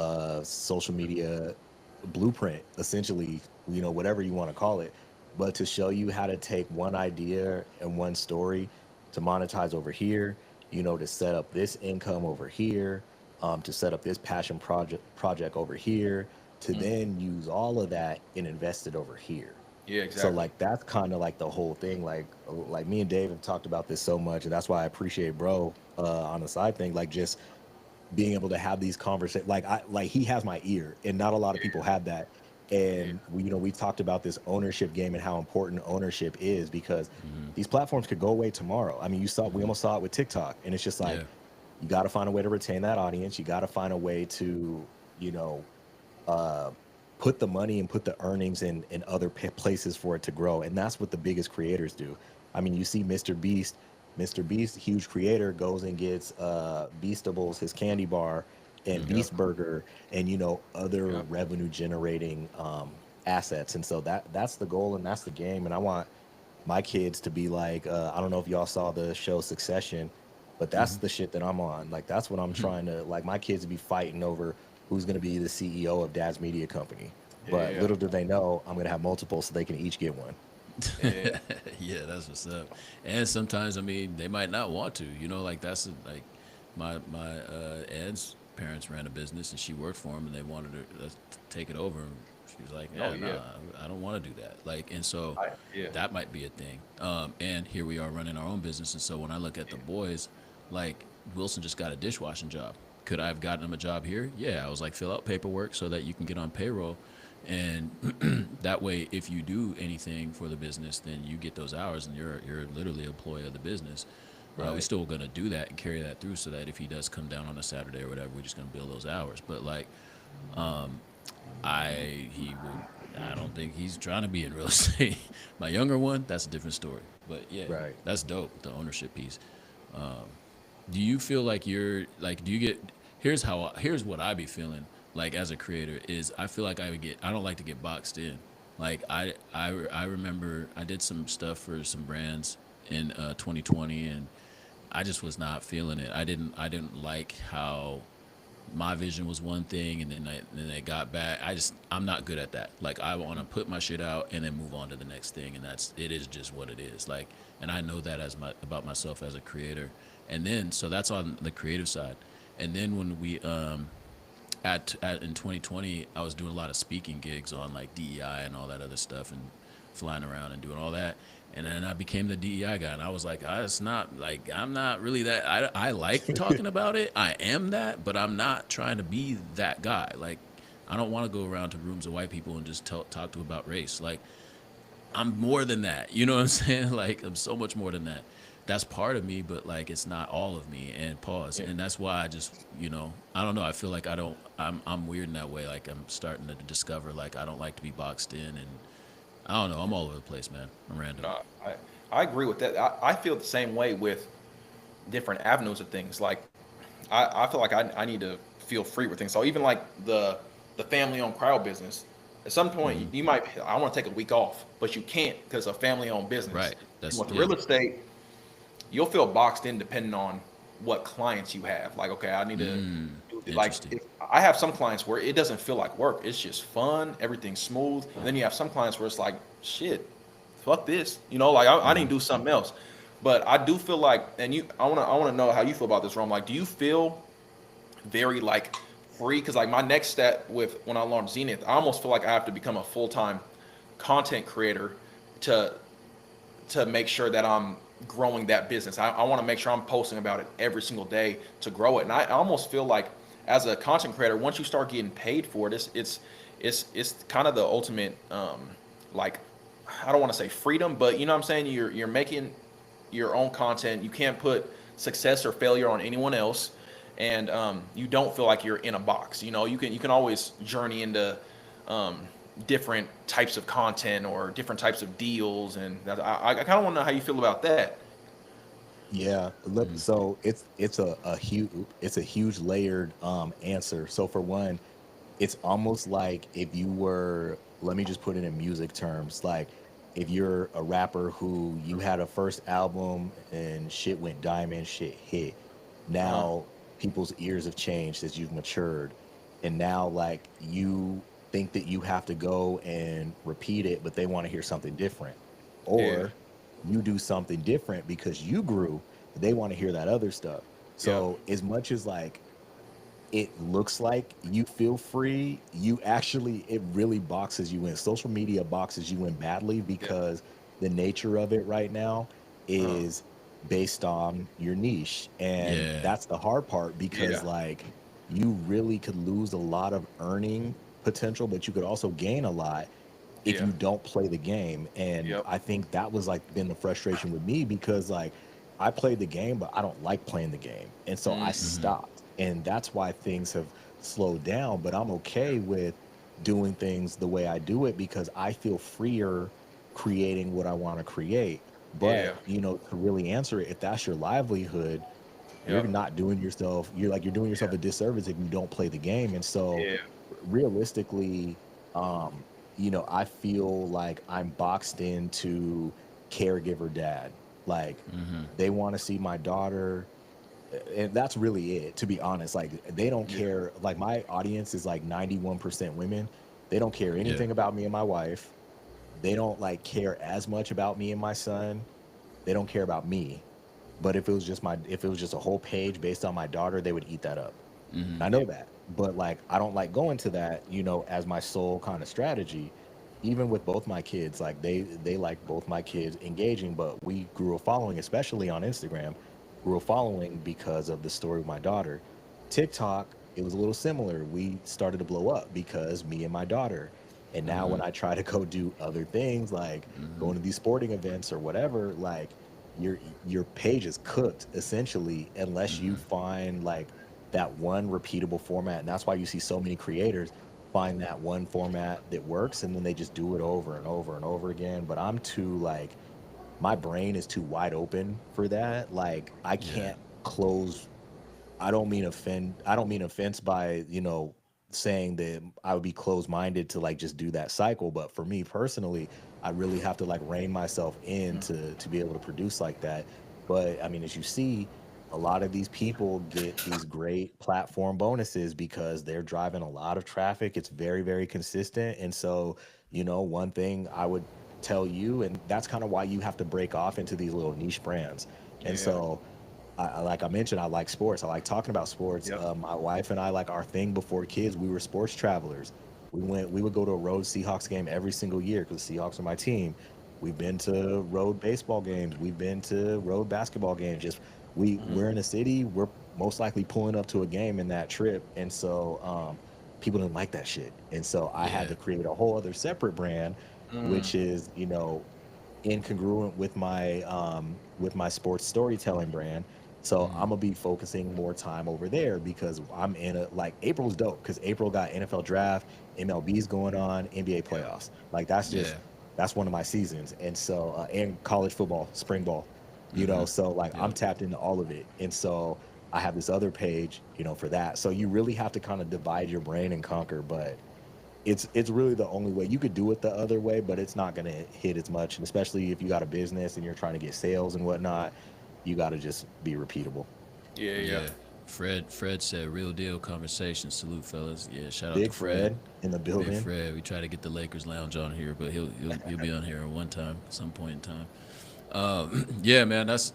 social media blueprint, essentially, whatever you want to call it, but to show you how to take one idea and one story to monetize over here, to set up this income over here, to set up this passion project over here, to Mhm. then use all of that and invest it over here. Yeah, So exactly. like that's kind of like the whole thing. Like me and Dave have talked about this so much, and that's why I appreciate bro on the side thing. Like just being able to have these conversations, like he has my ear and not a lot of people Yeah. have that. Yeah. And we talked about this ownership game and how important ownership is because Hmm. these platforms could go away tomorrow. I mean, we Hmm. almost saw it with TikTok, and it's just like Yeah. you got to find a way to retain that audience. You got to find a way to, you know, uh, put the money and put the earnings in other places for it to grow. And that's what the biggest creators do. I mean, you see Mr. Beast, huge creator, goes and gets Beastables, his candy bar, and Yep. Beast Burger, and other Yep. revenue generating assets. And so that's the goal and that's the game. And I want my kids to be like, I don't know if y'all saw the show Succession, but that's the shit that I'm on. Like that's what I'm trying to, like, my kids to be fighting over who's going to be the CEO of Dad's media company. But Yeah. little do they know I'm going to have multiple so they can each get one. Yeah. Yeah, that's what's up. And sometimes, I mean, they might not want to. Like like my aunt's parents ran a business and she worked for them, and they wanted to take it over. And she was like, Oh "Yeah, yeah. nah, I don't want to do that." Like, and so Yeah. that might be a thing. And here we are running our own business, and so when I look at the boys, like Wilson just got a dishwashing job. Could I have gotten him a job here? Yeah, I was like, fill out paperwork so that you can get on payroll, and that way, if you do anything for the business, then you get those hours, and you're literally an employee of the business. We Right. still gonna do that and carry that through, so that if he does come down on a Saturday or whatever, we're just gonna bill those hours. But like, he will. I don't think he's trying to be in real estate. My younger one, that's a different story. But yeah, Right. that's dope. The ownership piece. Do you feel like you're like? Do you get? Here's what I be feeling like as a creator is I feel like I don't like to get boxed in. Like I remember I did some stuff for some brands in 2020, and I just was not feeling it. I didn't like how my vision was one thing, and then they got back. I'm not good at that. Like I want to put my shit out and then move on to the next thing, and it is just what it is. Like, and I know that about myself as a creator. And then so that's on the creative side. And then when we at in 2020, I was doing a lot of speaking gigs on like DEI and all that other stuff, and flying around and doing all that. And then I became the DEI guy, and I was like, it's not like I'm not really that. I like talking about it. I am that, but I'm not trying to be that guy. Like, I don't want to go around to rooms of white people and just talk to about race. Like, I'm more than that. You know what I'm saying? Like, I'm so much more than that. That's part of me, but like it's not all of me. And pause. Yeah. And that's why I just, I don't know. I feel like I don't. I'm weird in that way. Like I'm starting to discover like I don't like to be boxed in, and I don't know. I'm all over the place, man. I'm random. No, I agree with that. I feel the same way with different avenues of things. Like I feel like I need to feel free with things. So even like the family owned crowd business, at some point Hmm. you might I want to take a week off, but you can't because it's a family owned business. Right. That's With yeah. real estate, you'll feel boxed in depending on what clients you have. Like, okay, I need to like Interesting. if, I have some clients where it doesn't feel like work. It's just fun, everything's smooth. And then you have some clients where it's like, shit, fuck this. Like I need to do something else. But I do feel like, and I wanna know how you feel about this, Rom. Like, do you feel very like free? Because like my next step with when I launched Zenith, I almost feel like I have to become a full time content creator to make sure that I'm growing that business. I want to make sure I'm posting about it every single day to grow it. And I almost feel like as a content creator, once you start getting paid for it, it's kind of the ultimate like I don't want to say freedom, but you know what I'm saying? You're making your own content. You can't put success or failure on anyone else, and you don't feel like you're in a box. You can always journey into um, different types of content or different types of deals, and I kind of want to know how you feel about that. Yeah, look, so it's a huge layered answer. So for one, it's almost like if you were, let me just put it in music terms, like if you're a rapper who you had a first album and shit went diamond, shit hit. Uh huh. Now people's ears have changed as you've matured, and now like you think that you have to go and repeat it, but they want to hear something different. Yeah. Or you do something different because you grew, they want to hear that other stuff. Yeah. So as much as like it looks like you feel free, you actually, it really boxes you in. Social media boxes you in badly Yeah. because the nature of it right now Uh huh. is based on your niche. And Yeah. that's the hard part Yeah. because like you really could lose a lot of earning potential, but you could also gain a lot if Yeah. you don't play the game. And Yep. I think that was like been the frustration with me because like I played the game, but I don't like playing the game. And so I Mm, Mm-hmm. stopped. And that's why things have slowed down. But I'm yeah, okay with doing things the way I do it because I feel freer creating what I want to create. yeah, But, to really answer it, if that's your livelihood, you're yep, not doing yourself, you're doing yourself yeah, a disservice if you don't play the game. And so yeah, realistically, um, I feel like I'm boxed into caregiver dad. Like Mm-hmm. they want to see my daughter, and that's really it, to be honest. Like they don't yeah, care. Like my audience is like 91% women. They don't care Yeah. anything about me and my wife. They don't like care as much about me and my son. They don't care about me. But if it was just a whole page based on my daughter, they would eat that up. Mm-hmm. I yeah, know that, but like I don't like going to that, as my sole kind of strategy. Even with both my kids, like they like both my kids engaging, but we grew a following, especially on Instagram, grew a following because of the story of my daughter. TikTok, it was a little similar. We started to blow up because me and my daughter. And now Mm-hmm. when I try to go do other things like Mm-hmm. going to these sporting events or whatever, like your your page is cooked essentially unless you Mm-hmm. find like that one repeatable format. And that's why you see so many creators find that one format that works and then they just do it over and over and over again. But I'm too like my brain is too wide open for that. Like I Yeah. can't close. I don't mean offense by, saying that I would be closed minded to like just do that cycle. But for me personally, I really have to like rein myself in mm, to be able to produce like that. But I mean, as you see, a lot of these people get these great platform bonuses because they're driving a lot of traffic. It's very, very consistent. And so, one thing I would tell you, and that's kind of why you have to break off into these little niche brands. And yeah, so like I mentioned, I like sports. I like talking about sports. yep, My wife and I, like our thing before kids, we were sports travelers. We would go to a road Seahawks game every single year because the Seahawks are my team. We've been to road baseball games. We've been to road basketball games. Just hmm, we're in a city. We're most likely pulling up to a game in that trip, and so people didn't like that shit. And so I had Yeah. to create a whole other separate brand, mm, which is incongruent with my sports storytelling brand. So Mm-hmm. I'm gonna be focusing more time over there because I'm in a like April's dope because April got NFL draft, MLB's going on, NBA yeah, playoffs. Like that's Yeah. just that's one of my seasons. And so and college football, spring ball, Mm-hmm. so like I'm Yep. tapped into all of it. And so I have this other page, for that. So you really have to kind of divide your brain and conquer, but it's really the only way. You could do it the other way, but it's not going to hit as much. And especially if you got a business and you're trying to get sales and whatnot, you got to just be repeatable. yeah, yeah, Yeah. Fred said real deal conversation. Salute fellas. Yeah, shout out to Big Fred. Fred in the Big building. Fred. We try to get the Lakers lounge on here, but he'll be on here at one time, some point in time. Yeah, man, that's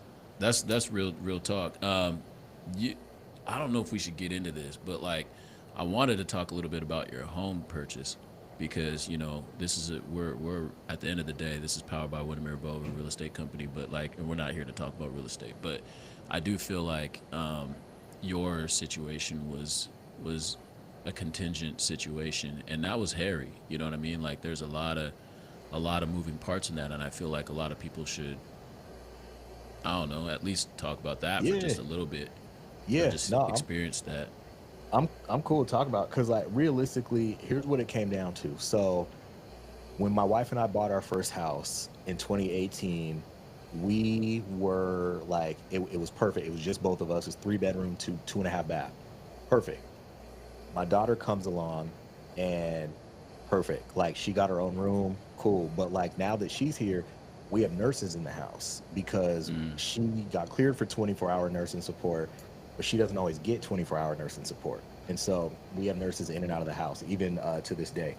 real talk. You, I don't know if we should get into this, but like, I wanted to talk a little bit about your home purchase because this is we're at the end of the day, this is powered by Windermere Bowman Real Estate Company, but like, and we're not here to talk about real estate, but I do feel like your situation was a contingent situation, and that was hairy. You know what I mean? Like, there's a lot of moving parts in that, and I feel like a lot of people should, I don't know, at least talk about that for Yeah, just a little bit, or yeah. just No, experience that. I'm cool to talk about because like realistically, here's what it came down to. So when my wife and I bought our first house in 2018, we were like it was perfect. It was just both of us. It's 3 bedroom, two and a half bath. Perfect. My daughter comes along and perfect. Like she got her own room, cool. But like now that she's here, we have nurses in the house because Mm, she got cleared for 24-hour nursing support, but she doesn't always get 24-hour nursing support. And so we have nurses in and out of the house, even to this day.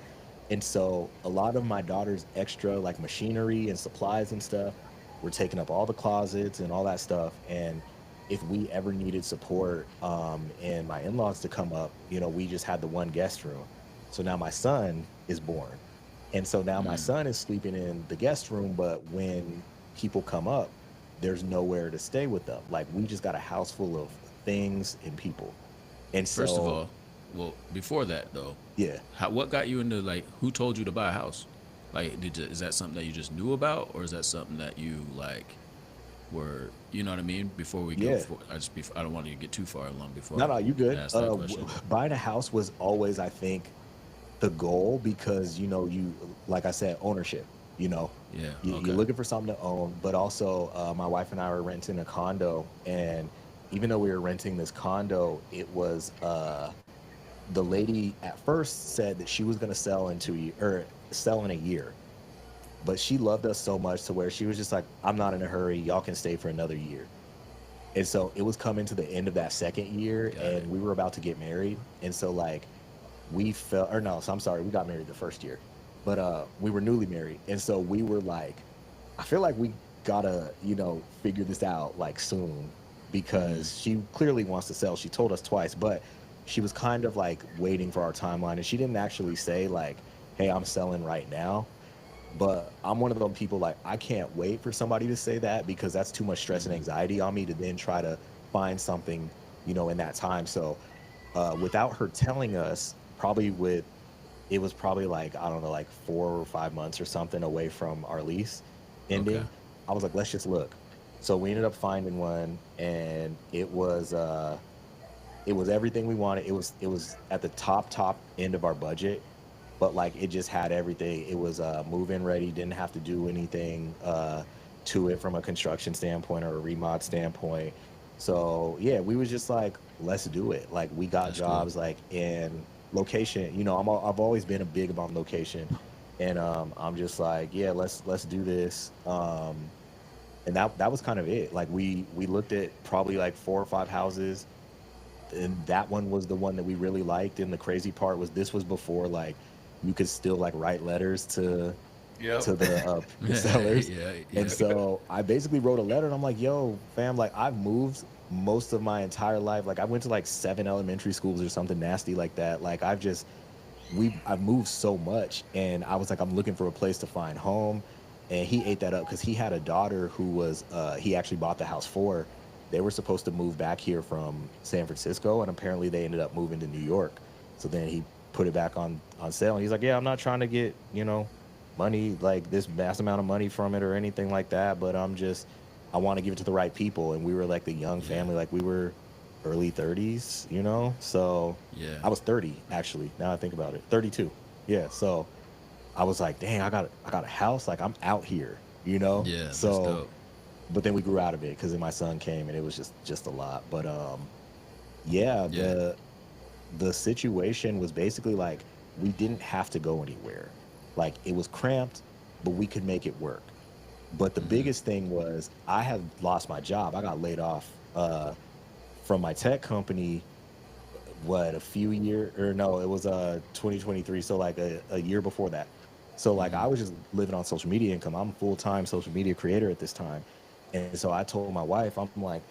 And so a lot of my daughter's extra like machinery and supplies and stuff were taking up all the closets and all that stuff. And if we ever needed support and my in-laws to come up, we just had the one guest room. So now my son is born. And so now my mm. son is sleeping in the guest room, but when people come up, there's nowhere to stay with them. Like we just got a house full of things and people. And First of so, all, well, before that though, yeah. what got you into, like, who told you to buy a house? Like, is that something that you just knew about, or is that something that you like? Where you know what I mean? Before we go, Yeah. for I don't want to get too far along before No, I no, you good. ask that question. Buying a house was always, I think, the goal because you like I said, ownership. You know, Yeah. you're Okay. looking for something to own, but also my wife and I were renting a condo, and even though we were renting this condo, it was the lady at first said that she was going to sell in 2 years or sell in a year, but she loved us so much to where she was just like, I'm not in a hurry. Y'all can stay for another year. And so it was coming to the end of that second year Got and it. we were about to get married. And so like we felt or no, so I'm sorry, we got married the first year. But we were newly married. And so we were like, I feel like we gotta, figure this out like soon Mm-hmm. because she clearly wants to sell. She told us twice, but she was kind of like waiting for our timeline and she didn't actually say like, hey, I'm selling right now. But I'm one of those people like I can't wait for somebody to say that because that's too much stress and Mm-hmm. anxiety on me to then try to find something, in that time. So without her telling us, probably with it was probably like I don't know, like 4 or 5 months or something away from our lease Okay. ending. I was like, let's just look. So we ended up finding one, and it was everything we wanted. It was at the top end of our budget, but like it just had everything. It was move-in ready, didn't have to do anything to it from a construction standpoint or a remod standpoint. So yeah, we was just like, let's do it. Like we got That's cool. jobs like in location. I've always been a big about location, and I'm just like, yeah, let's do this. And that was kind of it. Like we looked at probably like 4 or 5 houses, and that one was the one that we really liked. And the crazy part was this was before like you could still like write letters to Yep. the sellers. Yeah. And Yeah. so I basically wrote a letter and I'm like, yo, fam, like I've moved most of my entire life. Like I went to like 7 elementary schools or something nasty like that. Like I've moved so much, and I was like, I'm looking for a place to find home. And he ate that up because he had a daughter who was he actually bought the house for. They were supposed to move back here from San Francisco, and apparently they ended up moving to New York. So then he put it back on sale, and he's like, yeah, I'm not trying to get money, like this vast amount of money from it or anything like that, but I want to give it to the right people. And we were like the young Yeah. family, like we were early 30s, so Yeah. I was 30 actually. Now I think about it, 32. Yeah. So I was like, dang, I got a house. Like I'm out here, Yeah. That's So, dope. but then we grew out of it because then my son came and it was just a lot. But yeah, Yeah. the situation was basically like we didn't have to go anywhere. Like it was cramped, but we could make it work. But the Mm-hmm. biggest thing was I had lost my job. I got laid off from my tech company. What, a few year or no, it was 2023, so like a year before that. So like Mm-hmm. I was just living on social media income. I'm a full-time social media creator at this time. And so I told my wife, I'm like,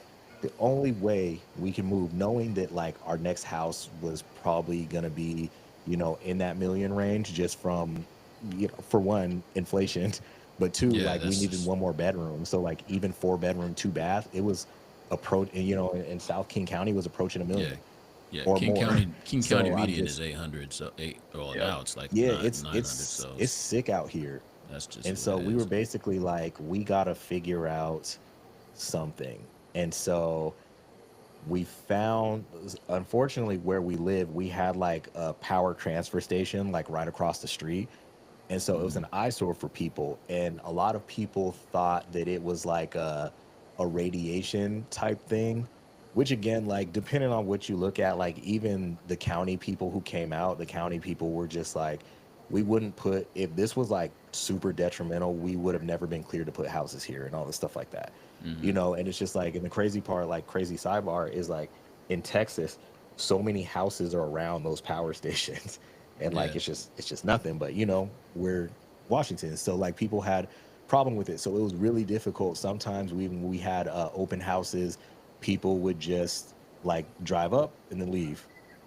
the only way we can move, knowing that like our next house was probably gonna be, in that million range just from, for one, inflation, but two, Yeah. like we That's needed just. one more bedroom. So like even 4 bedroom, 2 bath, it was approach, in South King County was approaching a Yeah. million Yeah. or King more. County. King County So I'm median is just 800. So eight. Well, Yep. now it's like yeah, nine it's 900. it's So it's sick out here. that's just And what so it we were is. basically like, we gotta figure out something. And so we found, unfortunately, where we live, we had like a power transfer station like right across the street. And so it was Mm-hmm. an eyesore for people. And a lot of people thought that it was like a radiation type thing, which again, like depending on what you look at, like even the county people who came out, the county people were just like, we wouldn't put, if this was like super detrimental, we would have never been cleared to put houses here and all this stuff like that. Mm-hmm. And it's just like, and the crazy part, like crazy sidebar is like in Texas, so many houses are around those power stations. And like Yeah. it's just nothing, but we're Washington, so like people had problem with it, so it was really difficult. Sometimes when we had open houses, people would just like drive up and then leave.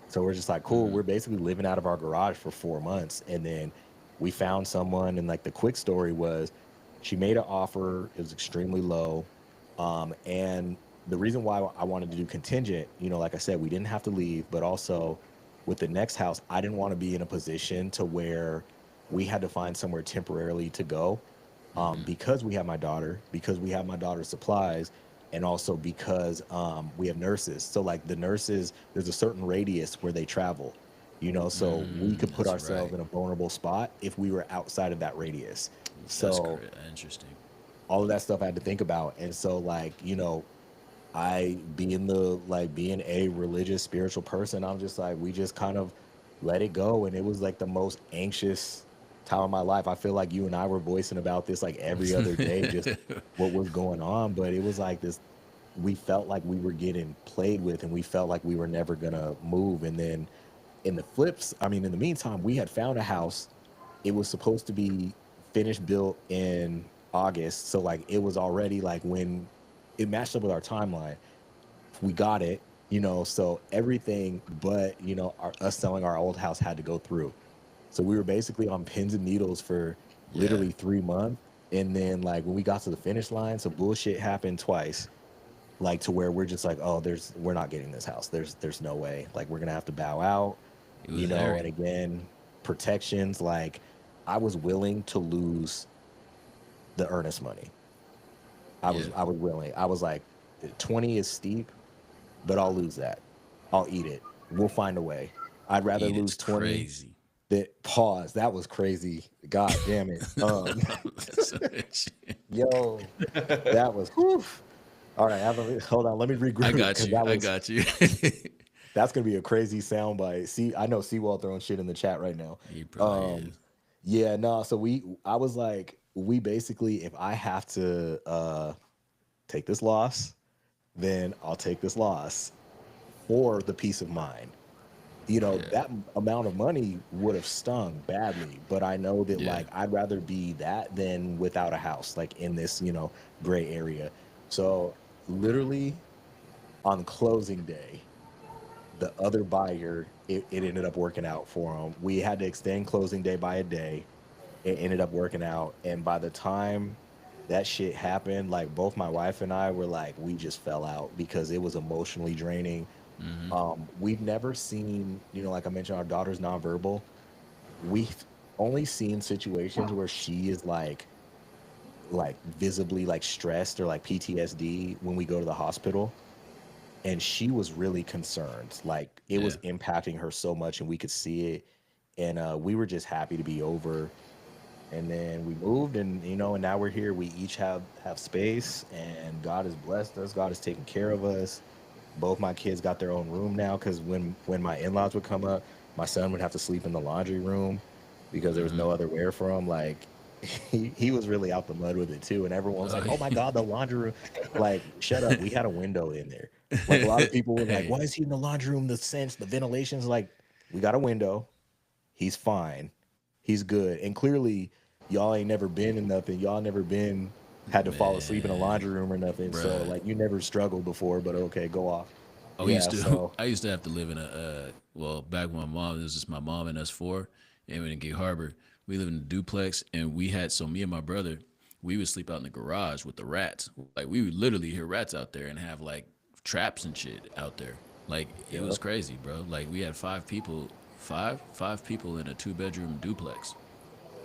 So we're just like, cool, Mm-hmm. we're basically living out of our garage for 4 months. And then we found someone, and like the quick story was she made an offer, it was extremely low. And the reason why I wanted to do contingent, like I said, we didn't have to leave, but also with the next house, I didn't want to be in a position to where we had to find somewhere temporarily to go. Because we have my daughter, because we have my daughter's supplies, and also because we have nurses. So like the nurses, there's a certain radius where they travel, so we could put That's ourselves right. in a vulnerable spot if we were outside of that radius. That's So correct. Interesting. all of that stuff I had to think about. And so like, I being a religious spiritual person, I'm just like, we just kind of let it go. And it was like the most anxious time of my life. I feel like you and I were voicing about this like every other day, just what was going on. But it was like this, we felt like we were getting played with and we felt like we were never gonna move. And then in the meantime, we had found a house. It was supposed to be finished built in August. So like it was already like when it matched up with our timeline, we got it, so everything but, us selling our old house had to go through. So we were basically on pins and needles for Yeah. literally 3 months. And then like when we got to the finish line, so bullshit happened twice, like to where we're just like, oh, we're not getting this house. There's no way. Like we're gonna have to bow out, It was and hairy. again, protections, like I was willing to lose the earnest money. Yeah. I was willing. I was like, 20 is steep, but I'll lose that. I'll eat it. We'll find a way. I'd rather Eat it's lose 20 crazy. that pause. That was crazy. God damn it. Yo, that was whew. All right, hold on. Let me I regroup got because you. that I was got you. that's gonna be a crazy soundbite. See, I know Seawall throwing shit in the chat right now. He probably Um, is. yeah, no. So I was like, we basically, if I have to take this loss, then I'll take this loss for the peace of mind. Yeah. That amount of money would have stung badly, but I know that Yeah. like I'd rather be that than without a house, like in this, gray area. So literally on closing day, the other buyer, it ended up working out for him. We had to extend closing day by a day. It ended up working out. And by the time that shit happened, like both my wife and I were like, we just fell out because it was emotionally draining. We've never seen, like I mentioned, our daughter's nonverbal. We've only seen situations where she is like visibly like stressed or like PTSD when we go to the hospital. And she was really concerned. Like it Yeah. was impacting her so much and we could see it. And we were just happy to be over. And then we moved and and now we're here. We each have space and God has blessed us. God has taken care of us. Both my kids got their own room now because when my in-laws would come up, my son would have to sleep in the laundry room because there was no other where for him. Like he was really out the mud with it too. And everyone was like, oh my God, the laundry room. Like, shut up. We had a window in there. Like a lot of people were like, Hey. why is he in the laundry room? The sense, the ventilation's like, we got a window. He's fine. He's good. And clearly, y'all ain't never been in nothing. Y'all never been had to fall asleep in a Man. laundry room or nothing. So Bruh. like you never struggled before, but okay, go off. Oh, we Yeah, used to. so I used to have to live in a. Well, back when my mom, it was just my mom and us four, and in Gig Harbor, we lived in a duplex, and we had so me and my brother, we would sleep out in the garage with the rats. Like we would literally hear rats out there and have like traps and shit out there. Like it was yep. crazy, bro. Like we had five people in a two-bedroom duplex.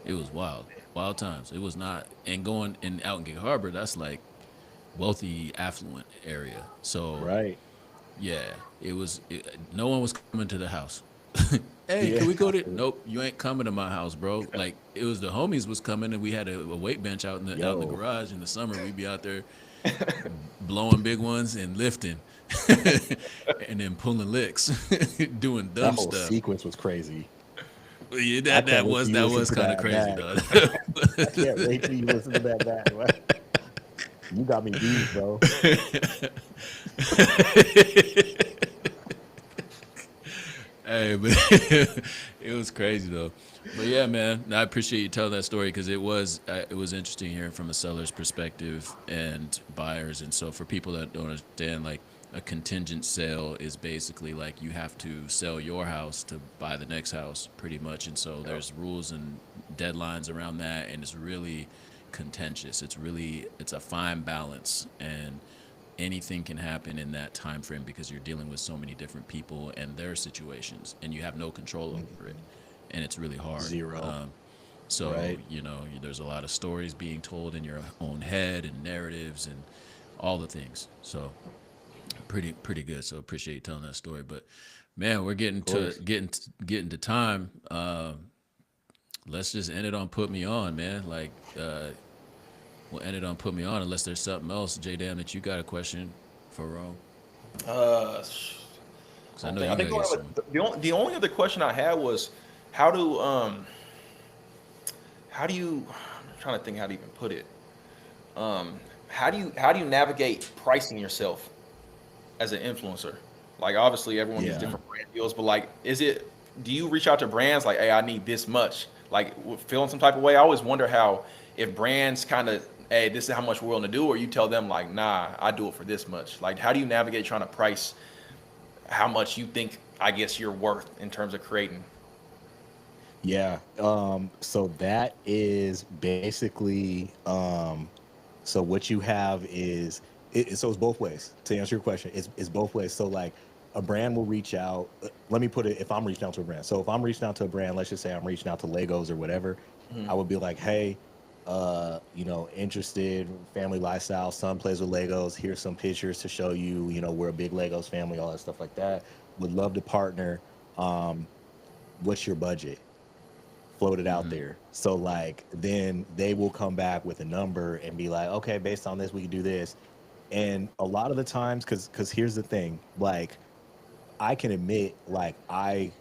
It was wild, wild times. It was not, and going and out in Gig Harbor, that's like wealthy, affluent area. So Right. yeah, it was. No one was coming to the house. Hey, can Yeah. we go to? Nope, you ain't coming to my house, bro. Like it was the homies was coming, and we had a weight bench out in the Yo, garage in the summer. We'd be out there blowing big ones and lifting, and then pulling licks, doing that dumb whole stuff. sequence was crazy. Yeah, I that can't that wait till was you that listen was to kind of that crazy, back. dog. I can't wait till you listen to that back. You got me beat, bro. Hey, but it was crazy though. But yeah, man, I appreciate you telling that story because it was interesting hearing from a seller's perspective and buyers. And so for people that don't understand, like a contingent sale is basically like you have to sell your house to buy the next house, pretty much. And so Yep. there's rules and deadlines around that, and it's really contentious. It's a fine balance and anything can happen in that time frame because you're dealing with so many different people and their situations and you have no control over it and it's really hard. Zero. So, Right. there's a lot of stories being told in your own head and narratives and all the things. So, pretty good. So, appreciate you telling that story. But man, we're Of getting to course. getting to time. Let's just end it on put me on, man. We'll end it on put me on unless there's something else, J Dam, that you got a question for Rome. Uh, Because I I don't know think. I you think gotta get some. the only other question I had was how do how do you I'm trying to think how to even put it. Um, how do you navigate pricing yourself as an influencer? Like obviously everyone gets Yeah. different brand deals, but like do you reach out to brands like, hey, I need this much? Like feeling some type of way? I always wonder how if brands kind of, hey, this is how much we're willing to do, or you tell them like, nah, I do it for this much. Like how do you navigate trying to price how much you think I guess you're worth in terms of creating? Yeah. So that is basically so what you have is so it's both ways. To answer your question, it's both ways. So like a brand will reach out. Let me put it, if I'm reaching out to a brand. So if I'm reaching out to a brand, let's just say I'm reaching out to Legos or whatever, Mhm. I would be like, hey, interested, family lifestyle, son plays with Legos. Here's some pictures to show you, we're a big Legos family, all that stuff like that. Would love to partner. Um, what's your budget? Float it out Hmm. there. So like then they will come back with a number and be like, okay, based on this, we can do this. And a lot of the times, because here's the thing, like I can admit, like I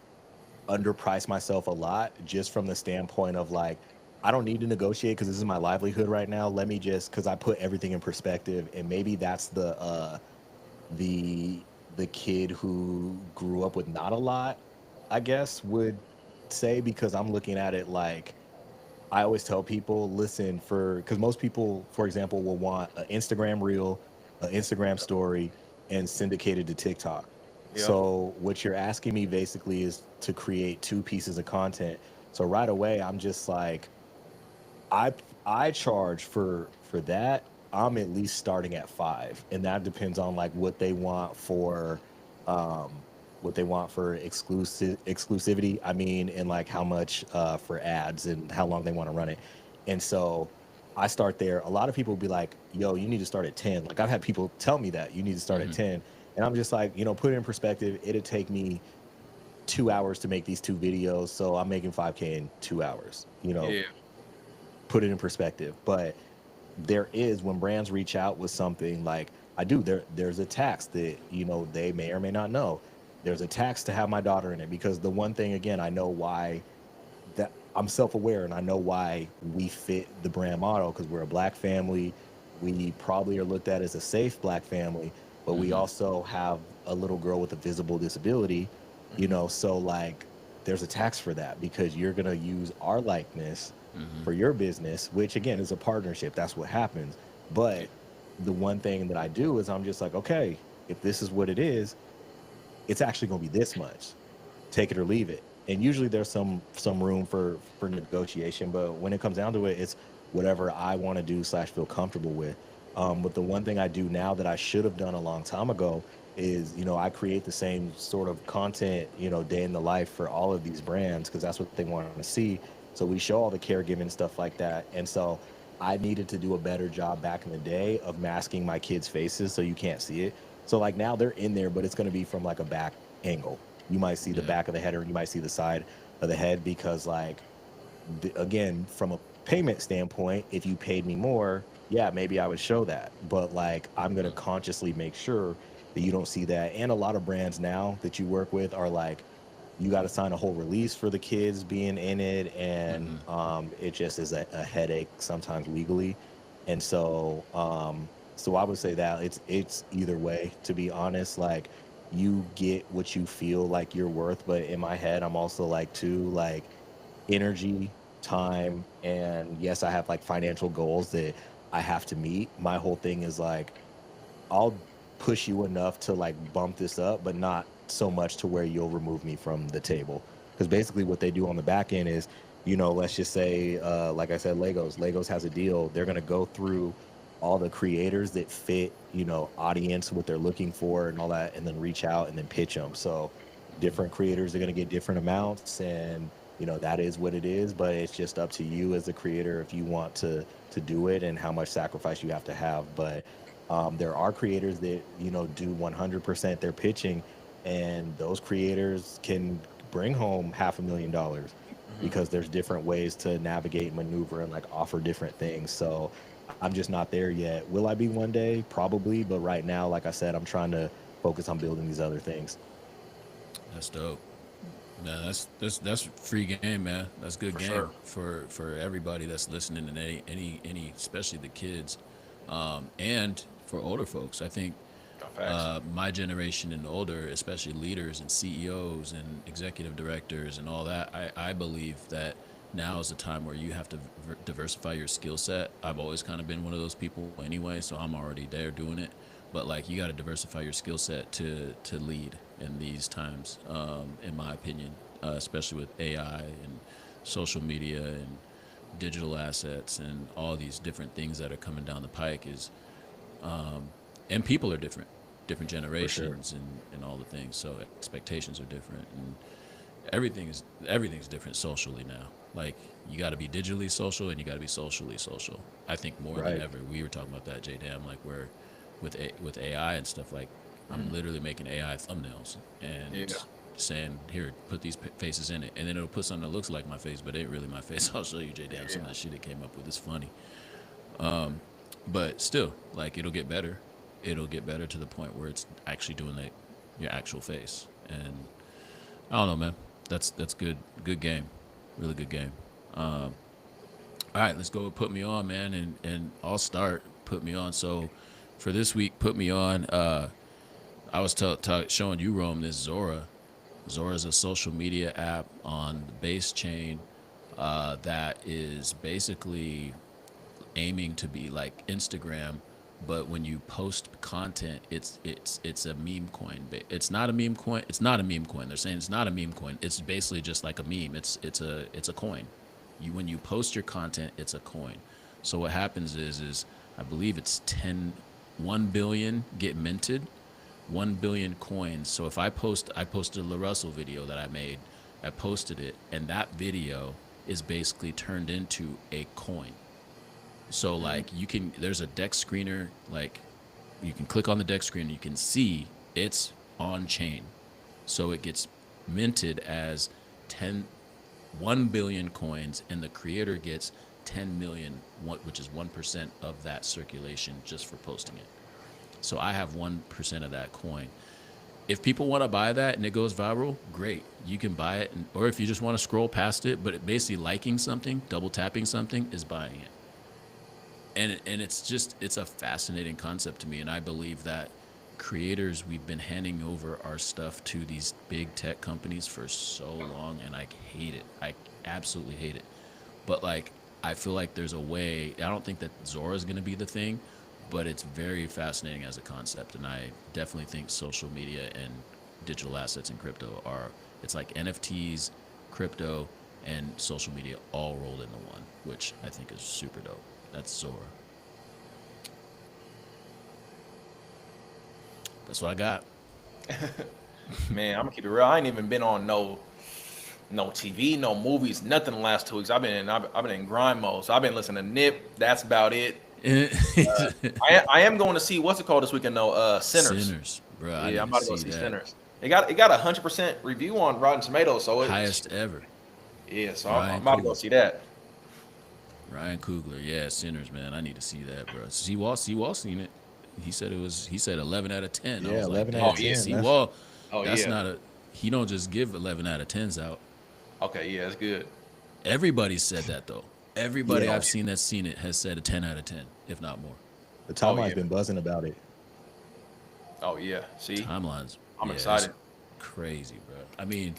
underprice myself a lot just from the standpoint of like I don't need to negotiate because this is my livelihood right now. Let me just because I put everything in perspective, and maybe that's the the kid who grew up with not a lot, I guess, would say, because I'm looking at it like I always tell people, listen, because most people, for example, will want an Instagram reel, an Instagram story, and syndicated to TikTok. Yeah. So what you're asking me basically is to create two pieces of content. So right away, I'm just like, I I charge for that. I'm at least starting at 5, and that depends on like um what they want for exclusivity. I mean, and like how much for ads and how long they want to run it. And so I start there. A lot of people will be like, "Yo, you need to start at 10." Like I've had people tell me that you need to start at Hmm. 10, and I'm just like, put it in perspective. It'd take me 2 hours to make these two videos, so I'm making 5K in 2 hours. Yeah. Put it in perspective. But there is, when brands reach out with something like I do, there's a tax that they may or may not know. There's a tax to have my daughter in it, because the one thing, again, I know why, that I'm self-aware, and I know why we fit the brand model, because we're a black family. We probably are looked at as a safe black family, but we Hmm. also have a little girl with a visible disability, Hmm. so like there's a tax for that, because you're going to use our likeness Hmm. for your business, which again is a partnership. That's what happens. Yeah. But the one thing that I do is I'm just like, okay, if this is what it is, it's actually going to be this much, take it or leave it. And usually there's some room for negotiation, but when it comes down to it, it's whatever I want to do slash feel comfortable with. But the one thing I do now that I should have done a long time ago is, I create the same sort of content, day in the life for all of these brands, because that's what they want to see. So we show all the caregiving stuff like that. And so I needed to do a better job back in the day of masking my kids' faces so you can't see it. So like now they're in there, but it's going to be from like a back angle. You might see the Yeah. back of the head, or you might see the side of the head, because like again, from a payment standpoint, if you paid me more, yeah, maybe I would show that. But like I'm going to consciously make sure that you don't see that. And a lot of brands now that you work with are like, you got to sign a whole release for the kids being in it, and Hmm. it just is a headache sometimes legally. And so I would say that it's either way, to be honest. Like you get what you feel like you're worth, but in my head I'm also like, too, like energy, time, and yes, I have like financial goals that I have to meet. My whole thing is like, I'll push you enough to like bump this up, but not so much to where you'll remove me from the table. Because basically, what they do on the back end is, let's just say, like I said, Legos has a deal. They're gonna go through all the creators that fit, audience, what they're looking for, and all that, and then reach out and then pitch them. So different creators are gonna get different amounts, and that is what it is, but it's just up to you as a creator if you want to do it and how much sacrifice you have to have. But there are creators that do 100% their pitching, and those creators can bring home $500,000 Hmm. because there's different ways to navigate, maneuver, and like offer different things. So I'm just not there yet. Will I be one day? Probably, but right now, like I said, I'm trying to focus on building these other things. That's dope. Man, that's free game, man. That's good For game sure. for everybody that's listening, and any especially the kids, and for older folks. I think No, facts. my generation and older, especially leaders and CEOs and executive directors and all that, I believe that now is the time where you have to diversify your skill set. I've always kind of been one of those people anyway, so I'm already there doing it. But like you got to diversify your skill set to lead in these times, in my opinion, especially with AI and social media and digital assets and all these different things that are coming down the pike is and people are different For sure. generations and all the things. So expectations are different, and everything's different socially now. Like you got to be digitally social and you got to be socially social. I think more than Right. ever. We were talking about that, J Dam, like where with AI and stuff. Like I'm Mhm. literally making AI thumbnails and Yeah. saying, "Here, put these faces in it," and then it'll put something that looks like my face, but it ain't really my face. I'll show you, J Dam, some Yeah. of that shit it came up with. It's funny, but still, like it'll get better. It'll get better to the point where it's actually doing like your actual face. And I don't know, man. That's good. Good game. Really good game. All right, let's go with put me on, man, and I'll start. Put me on. So for this week, put me on. I was showing you, Rome, this Zora. Zora is a social media app on the base chain that is basically aiming to be like Instagram, but when you post content, it's a meme coin. It's not a meme coin. It's not a meme coin. They're saying it's not a meme coin. It's basically just like a meme. It's a coin. You when you post your content, it's a coin. So what happens is I believe it's 1 billion get minted, 1 billion coins. So if I posted a La Russell video that I made, I posted it, and that video is basically turned into a coin. So Mhm. like there's a deck screener, like you can click on the deck screen, you can see it's on chain. So it gets minted as 10 1 billion coins, and the creator gets 10 million, which is 1% of that circulation just for posting it. So I have 1% of that coin. If people want to buy that and it goes viral, great. You can buy it. Or if you just want to scroll past it, but basically liking something, double tapping something is buying it. And it's a fascinating concept to me, and I believe that creators, we've been handing over our stuff to these big tech companies for so long, and I hate it. I absolutely hate it. But like I feel like there's a way. I don't think that Zora is going to be the thing, but it's very fascinating as a concept, and I definitely think social media and digital assets and crypto are, it's like NFTs, crypto, and social media all rolled into one, which I think is super dope. That's Zora. That's what I got. Man, I'm gonna keep it real. I ain't even been on no TV, no movies, nothing the last 2 weeks. I've been in grind mode. So I've been listening to Nip. That's about it. I am going to see what's it called this weekend though. Sinners. Sinners, bro. I Yeah, need I'm to about to go see see that. Sinners. It got 100% review on Rotten Tomatoes. So it's Highest ever. yeah. So I'm Ryan about to go Coogler. see that. Ryan Coogler. Yeah, Sinners, man. I need to see that, bro. C Wall seen it. He said it was. He said 11 out of 10. I Yeah, was like, 11 out Oh of damn. yeah. 10. C That's Wall. Oh That's yeah. not a. He don't just give 11 out of 10s out. Okay. Yeah, it's good. Everybody said that though. Everybody yeah. Oh I've yeah. seen that's seen it has said a 10 out of 10, if not more. The Oh timeline's yeah. been buzzing about it. Oh yeah. See, Timelines. I'm Yeah, it's excited. crazy, bro. I mean,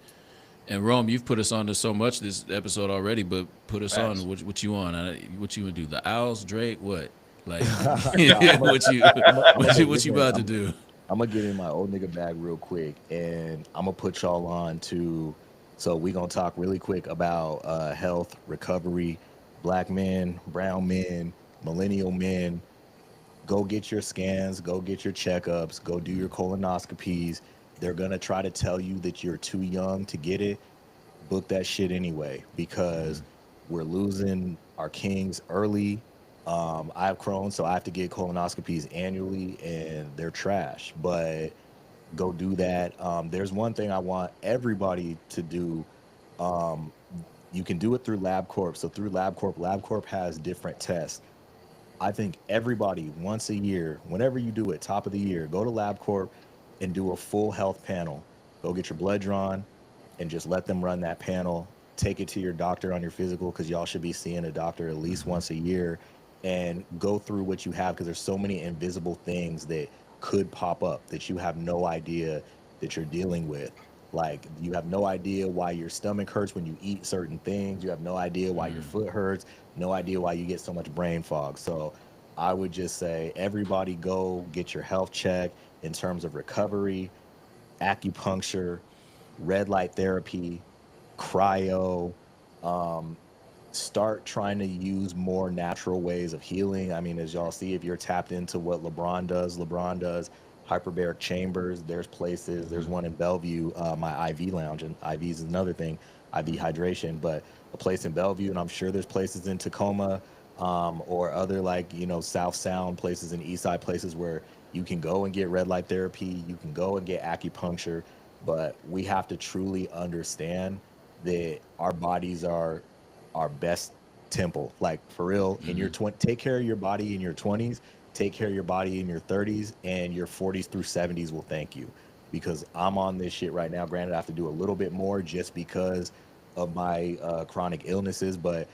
and Rome, you've put us on to so much this episode already, but put us on. Facts. What you on? What you gonna do? The Owls, Drake, what? Like, Nah, what you about to do? I'm gonna get in my old nigga bag real quick, and I'm gonna put y'all on to. So we gonna talk really quick about health, recovery, black men, brown men, millennial men. Go get your scans, go get your checkups, go do your colonoscopies. They're gonna try to tell you that you're too young to get it. book that shit anyway because we're losing our kings early. I have Crohn's, so I have to get colonoscopies annually, and they're trash. But go do that. There's one thing I want everybody to do. Um, you can do it through LabCorp. So through LabCorp has different tests. I think everybody once a year, whenever you do it, top of the year, go to LabCorp and do a full health panel. Go get your blood drawn and just let them run that panel. Take it to your doctor on your physical because y'all should be seeing a doctor at least once a year and go through what you have because there's so many invisible things that could pop up that you have no idea that you're dealing with. Like you have no idea why your stomach hurts when you eat certain things. You have no idea why your foot hurts. No idea why you get so much brain fog. So I would just say everybody go get your health check in terms of recovery, acupuncture, red light therapy, cryo, um, start trying to use more natural ways of healing. I mean, as y'all see, if you're tapped into what LeBron does hyperbaric chambers. There's places, there's one in Bellevue, my IV lounge, and IVs is another thing, IV hydration, but a place in Bellevue, and I'm sure there's places in Tacoma or other like, you know, South Sound places and East Side places where you can go and get red light therapy, you can go and get acupuncture, but we have to truly understand that our bodies are our best temple. Like for real, in your take care of your body in your 20s, take care of your body in your 30s, and your 40s through 70s will thank you. Because I'm on this shit right now. Granted, I have to do a little bit more just because of my chronic illnesses, but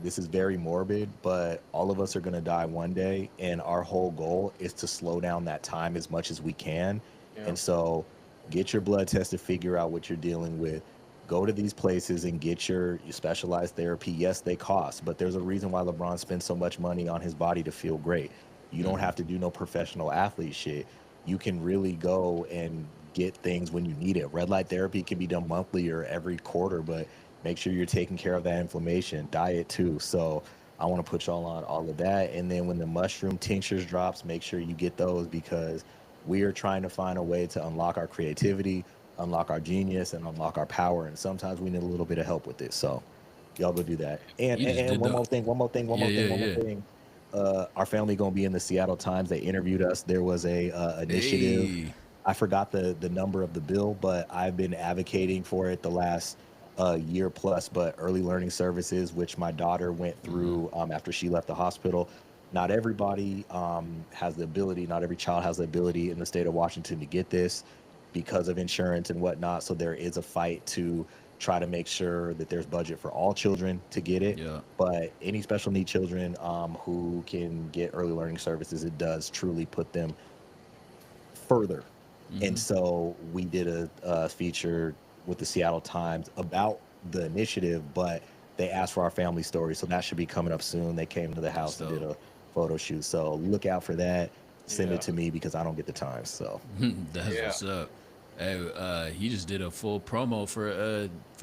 this is very morbid, but all of us are going to die one day, and our whole goal is to slow down that time as much as we can. Yeah. And so get your blood test to figure out what you're dealing with. Go to these places and get your specialized therapy. Yes, they cost, but there's a reason why LeBron spends so much money on his body to feel great. You don't have to do no professional athlete shit. You can really go and get things when you need it. Red light therapy can be done monthly or every quarter, but make sure you're taking care of that inflammation. Diet too. So I want to put y'all on all of that. And then when the mushroom tinctures drops, make sure you get those because we are trying to find a way to unlock our creativity, unlock our genius, and unlock our power. And sometimes we need a little bit of help with this. So y'all go do that. And You just and did one the more thing, one more thing, one yeah more thing, yeah one more yeah. thing. Our family gonna be in the Seattle Times. They interviewed us. There was a initiative. Hey. I forgot the number of the bill, but I've been advocating for it the last year plus. But early learning services, which my daughter went through after she left the hospital. Not everybody has the ability. Not every child has the ability in the state of Washington to get this because of insurance and whatnot. So there is a fight to try to make sure that there's budget for all children to get it. Yeah. But any special need children who can get early learning services, it does truly put them further. And so we did a feature with the Seattle Times about the initiative, but they asked for our family story. So that should be coming up soon. They came to the That's house and did dope. a photo shoot. So look out for that. Send Yeah. it to me because I don't get the time. So That's Yeah. what's up. Hey, he just did a full promo for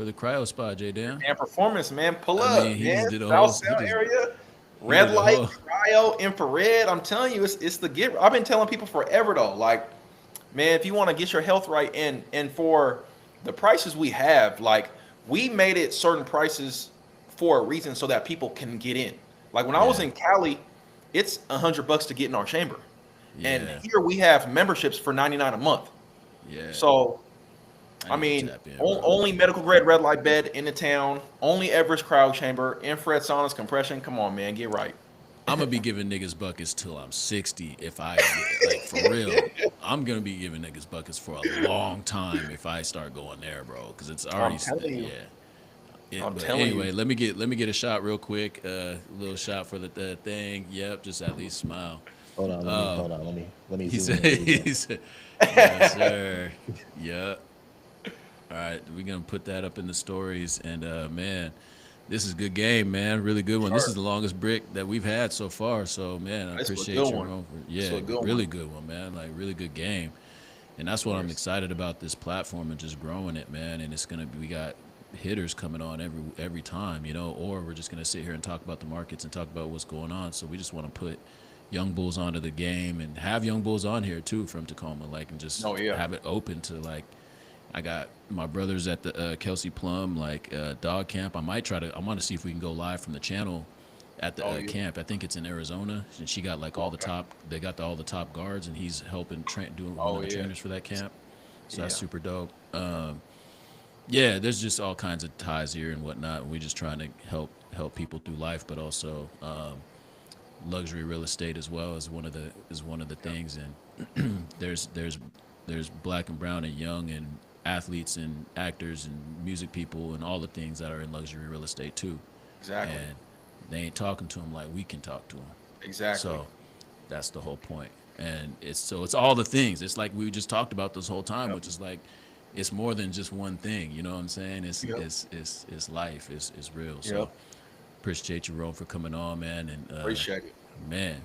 the cryo spot, J Dan. And performance, man. Pull I mean, up, he man. just did a South whole Sound area. he did Red a light, whole cryo, infrared. I'm telling you, it's the get. I've been telling people forever though. Like, man, if you want to get your health right, and for the prices we have, like we made it certain prices for a reason so that people can get in. Like when I was yeah in Cali, it's $100 to get in our chamber, and yeah here we have memberships for 99 a month. yeah. So I I need to mean, tap in, bro. only medical grade red light bed in the town, only Everest cryo chamber, infrared saunas, compression. Come on, man, get right. I'm gonna be giving niggas buckets till I'm 60 if I get like for real. I'm gonna be giving niggas buckets for a long time if I start going there, bro. Because it's already I'm telling you. yeah. I'm But telling you. anyway, let me get a shot real quick. A little shot for the thing. Yep, just at least smile. let me He zoom said, in. Here we go. he said, yes, sir. Yep. All right, we're gonna put that up in the stories. And man, this is a good game, man. Really good one. This is Sure. the longest brick that we've had so far. So man, I This was a appreciate good you, one. Rome. This Yeah, was a good really one. good one, man. Like really good game. And Of that's what I'm course. excited about this platform and just growing it, man. And it's gonna be we got hitters coming on every time, you know, or we're just gonna sit here and talk about the markets and talk about what's going on. So we just want to put young bulls onto the game and have young bulls on here too from Tacoma, like and just Oh yeah. have it open to like I got my brothers at the Kelsey Plum dog camp. I want to see if we can go live from the channel at the Oh yeah. camp. I think it's in Arizona, and she got like all the Okay. top. They got all the top guards, and he's helping train, doing one Oh of the yeah. trainers for that camp. So that's Yeah. super dope. Yeah, there's just all kinds of ties here and whatnot. We're just trying to help people through life, but also luxury real estate as well is one of the Yeah. things. And there's black and brown and young and athletes and actors and music people and all the things that are in luxury real estate too. Exactly. And they ain't talking to them like we can talk to them. Exactly. So that's the whole point. And it's all the things. It's like we just talked about this whole time, Yep. which is like it's more than just one thing. You know what I'm saying? Yep. It's life. It's real. Yep. So appreciate you, Rome, for coming on, man. And Appreciate it. man,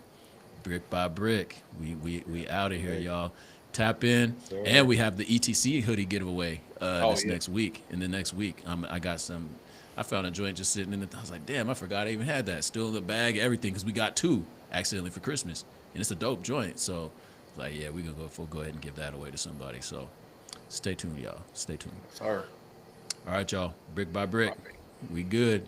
brick by brick, we out of here, Hey, y'all. Tap in, and sir. we have the ETC hoodie giveaway Oh this yeah. next week. In the next week, I got some. I found a joint just sitting in it. I was like, damn, I forgot I even had that. Still in the bag, everything, because we got two accidentally for Christmas, and it's a dope joint. So, like, yeah, we'll go ahead and give that away to somebody. So, stay tuned, y'all. Stay tuned. Sorry. All right, y'all. Brick by brick, All right. we good.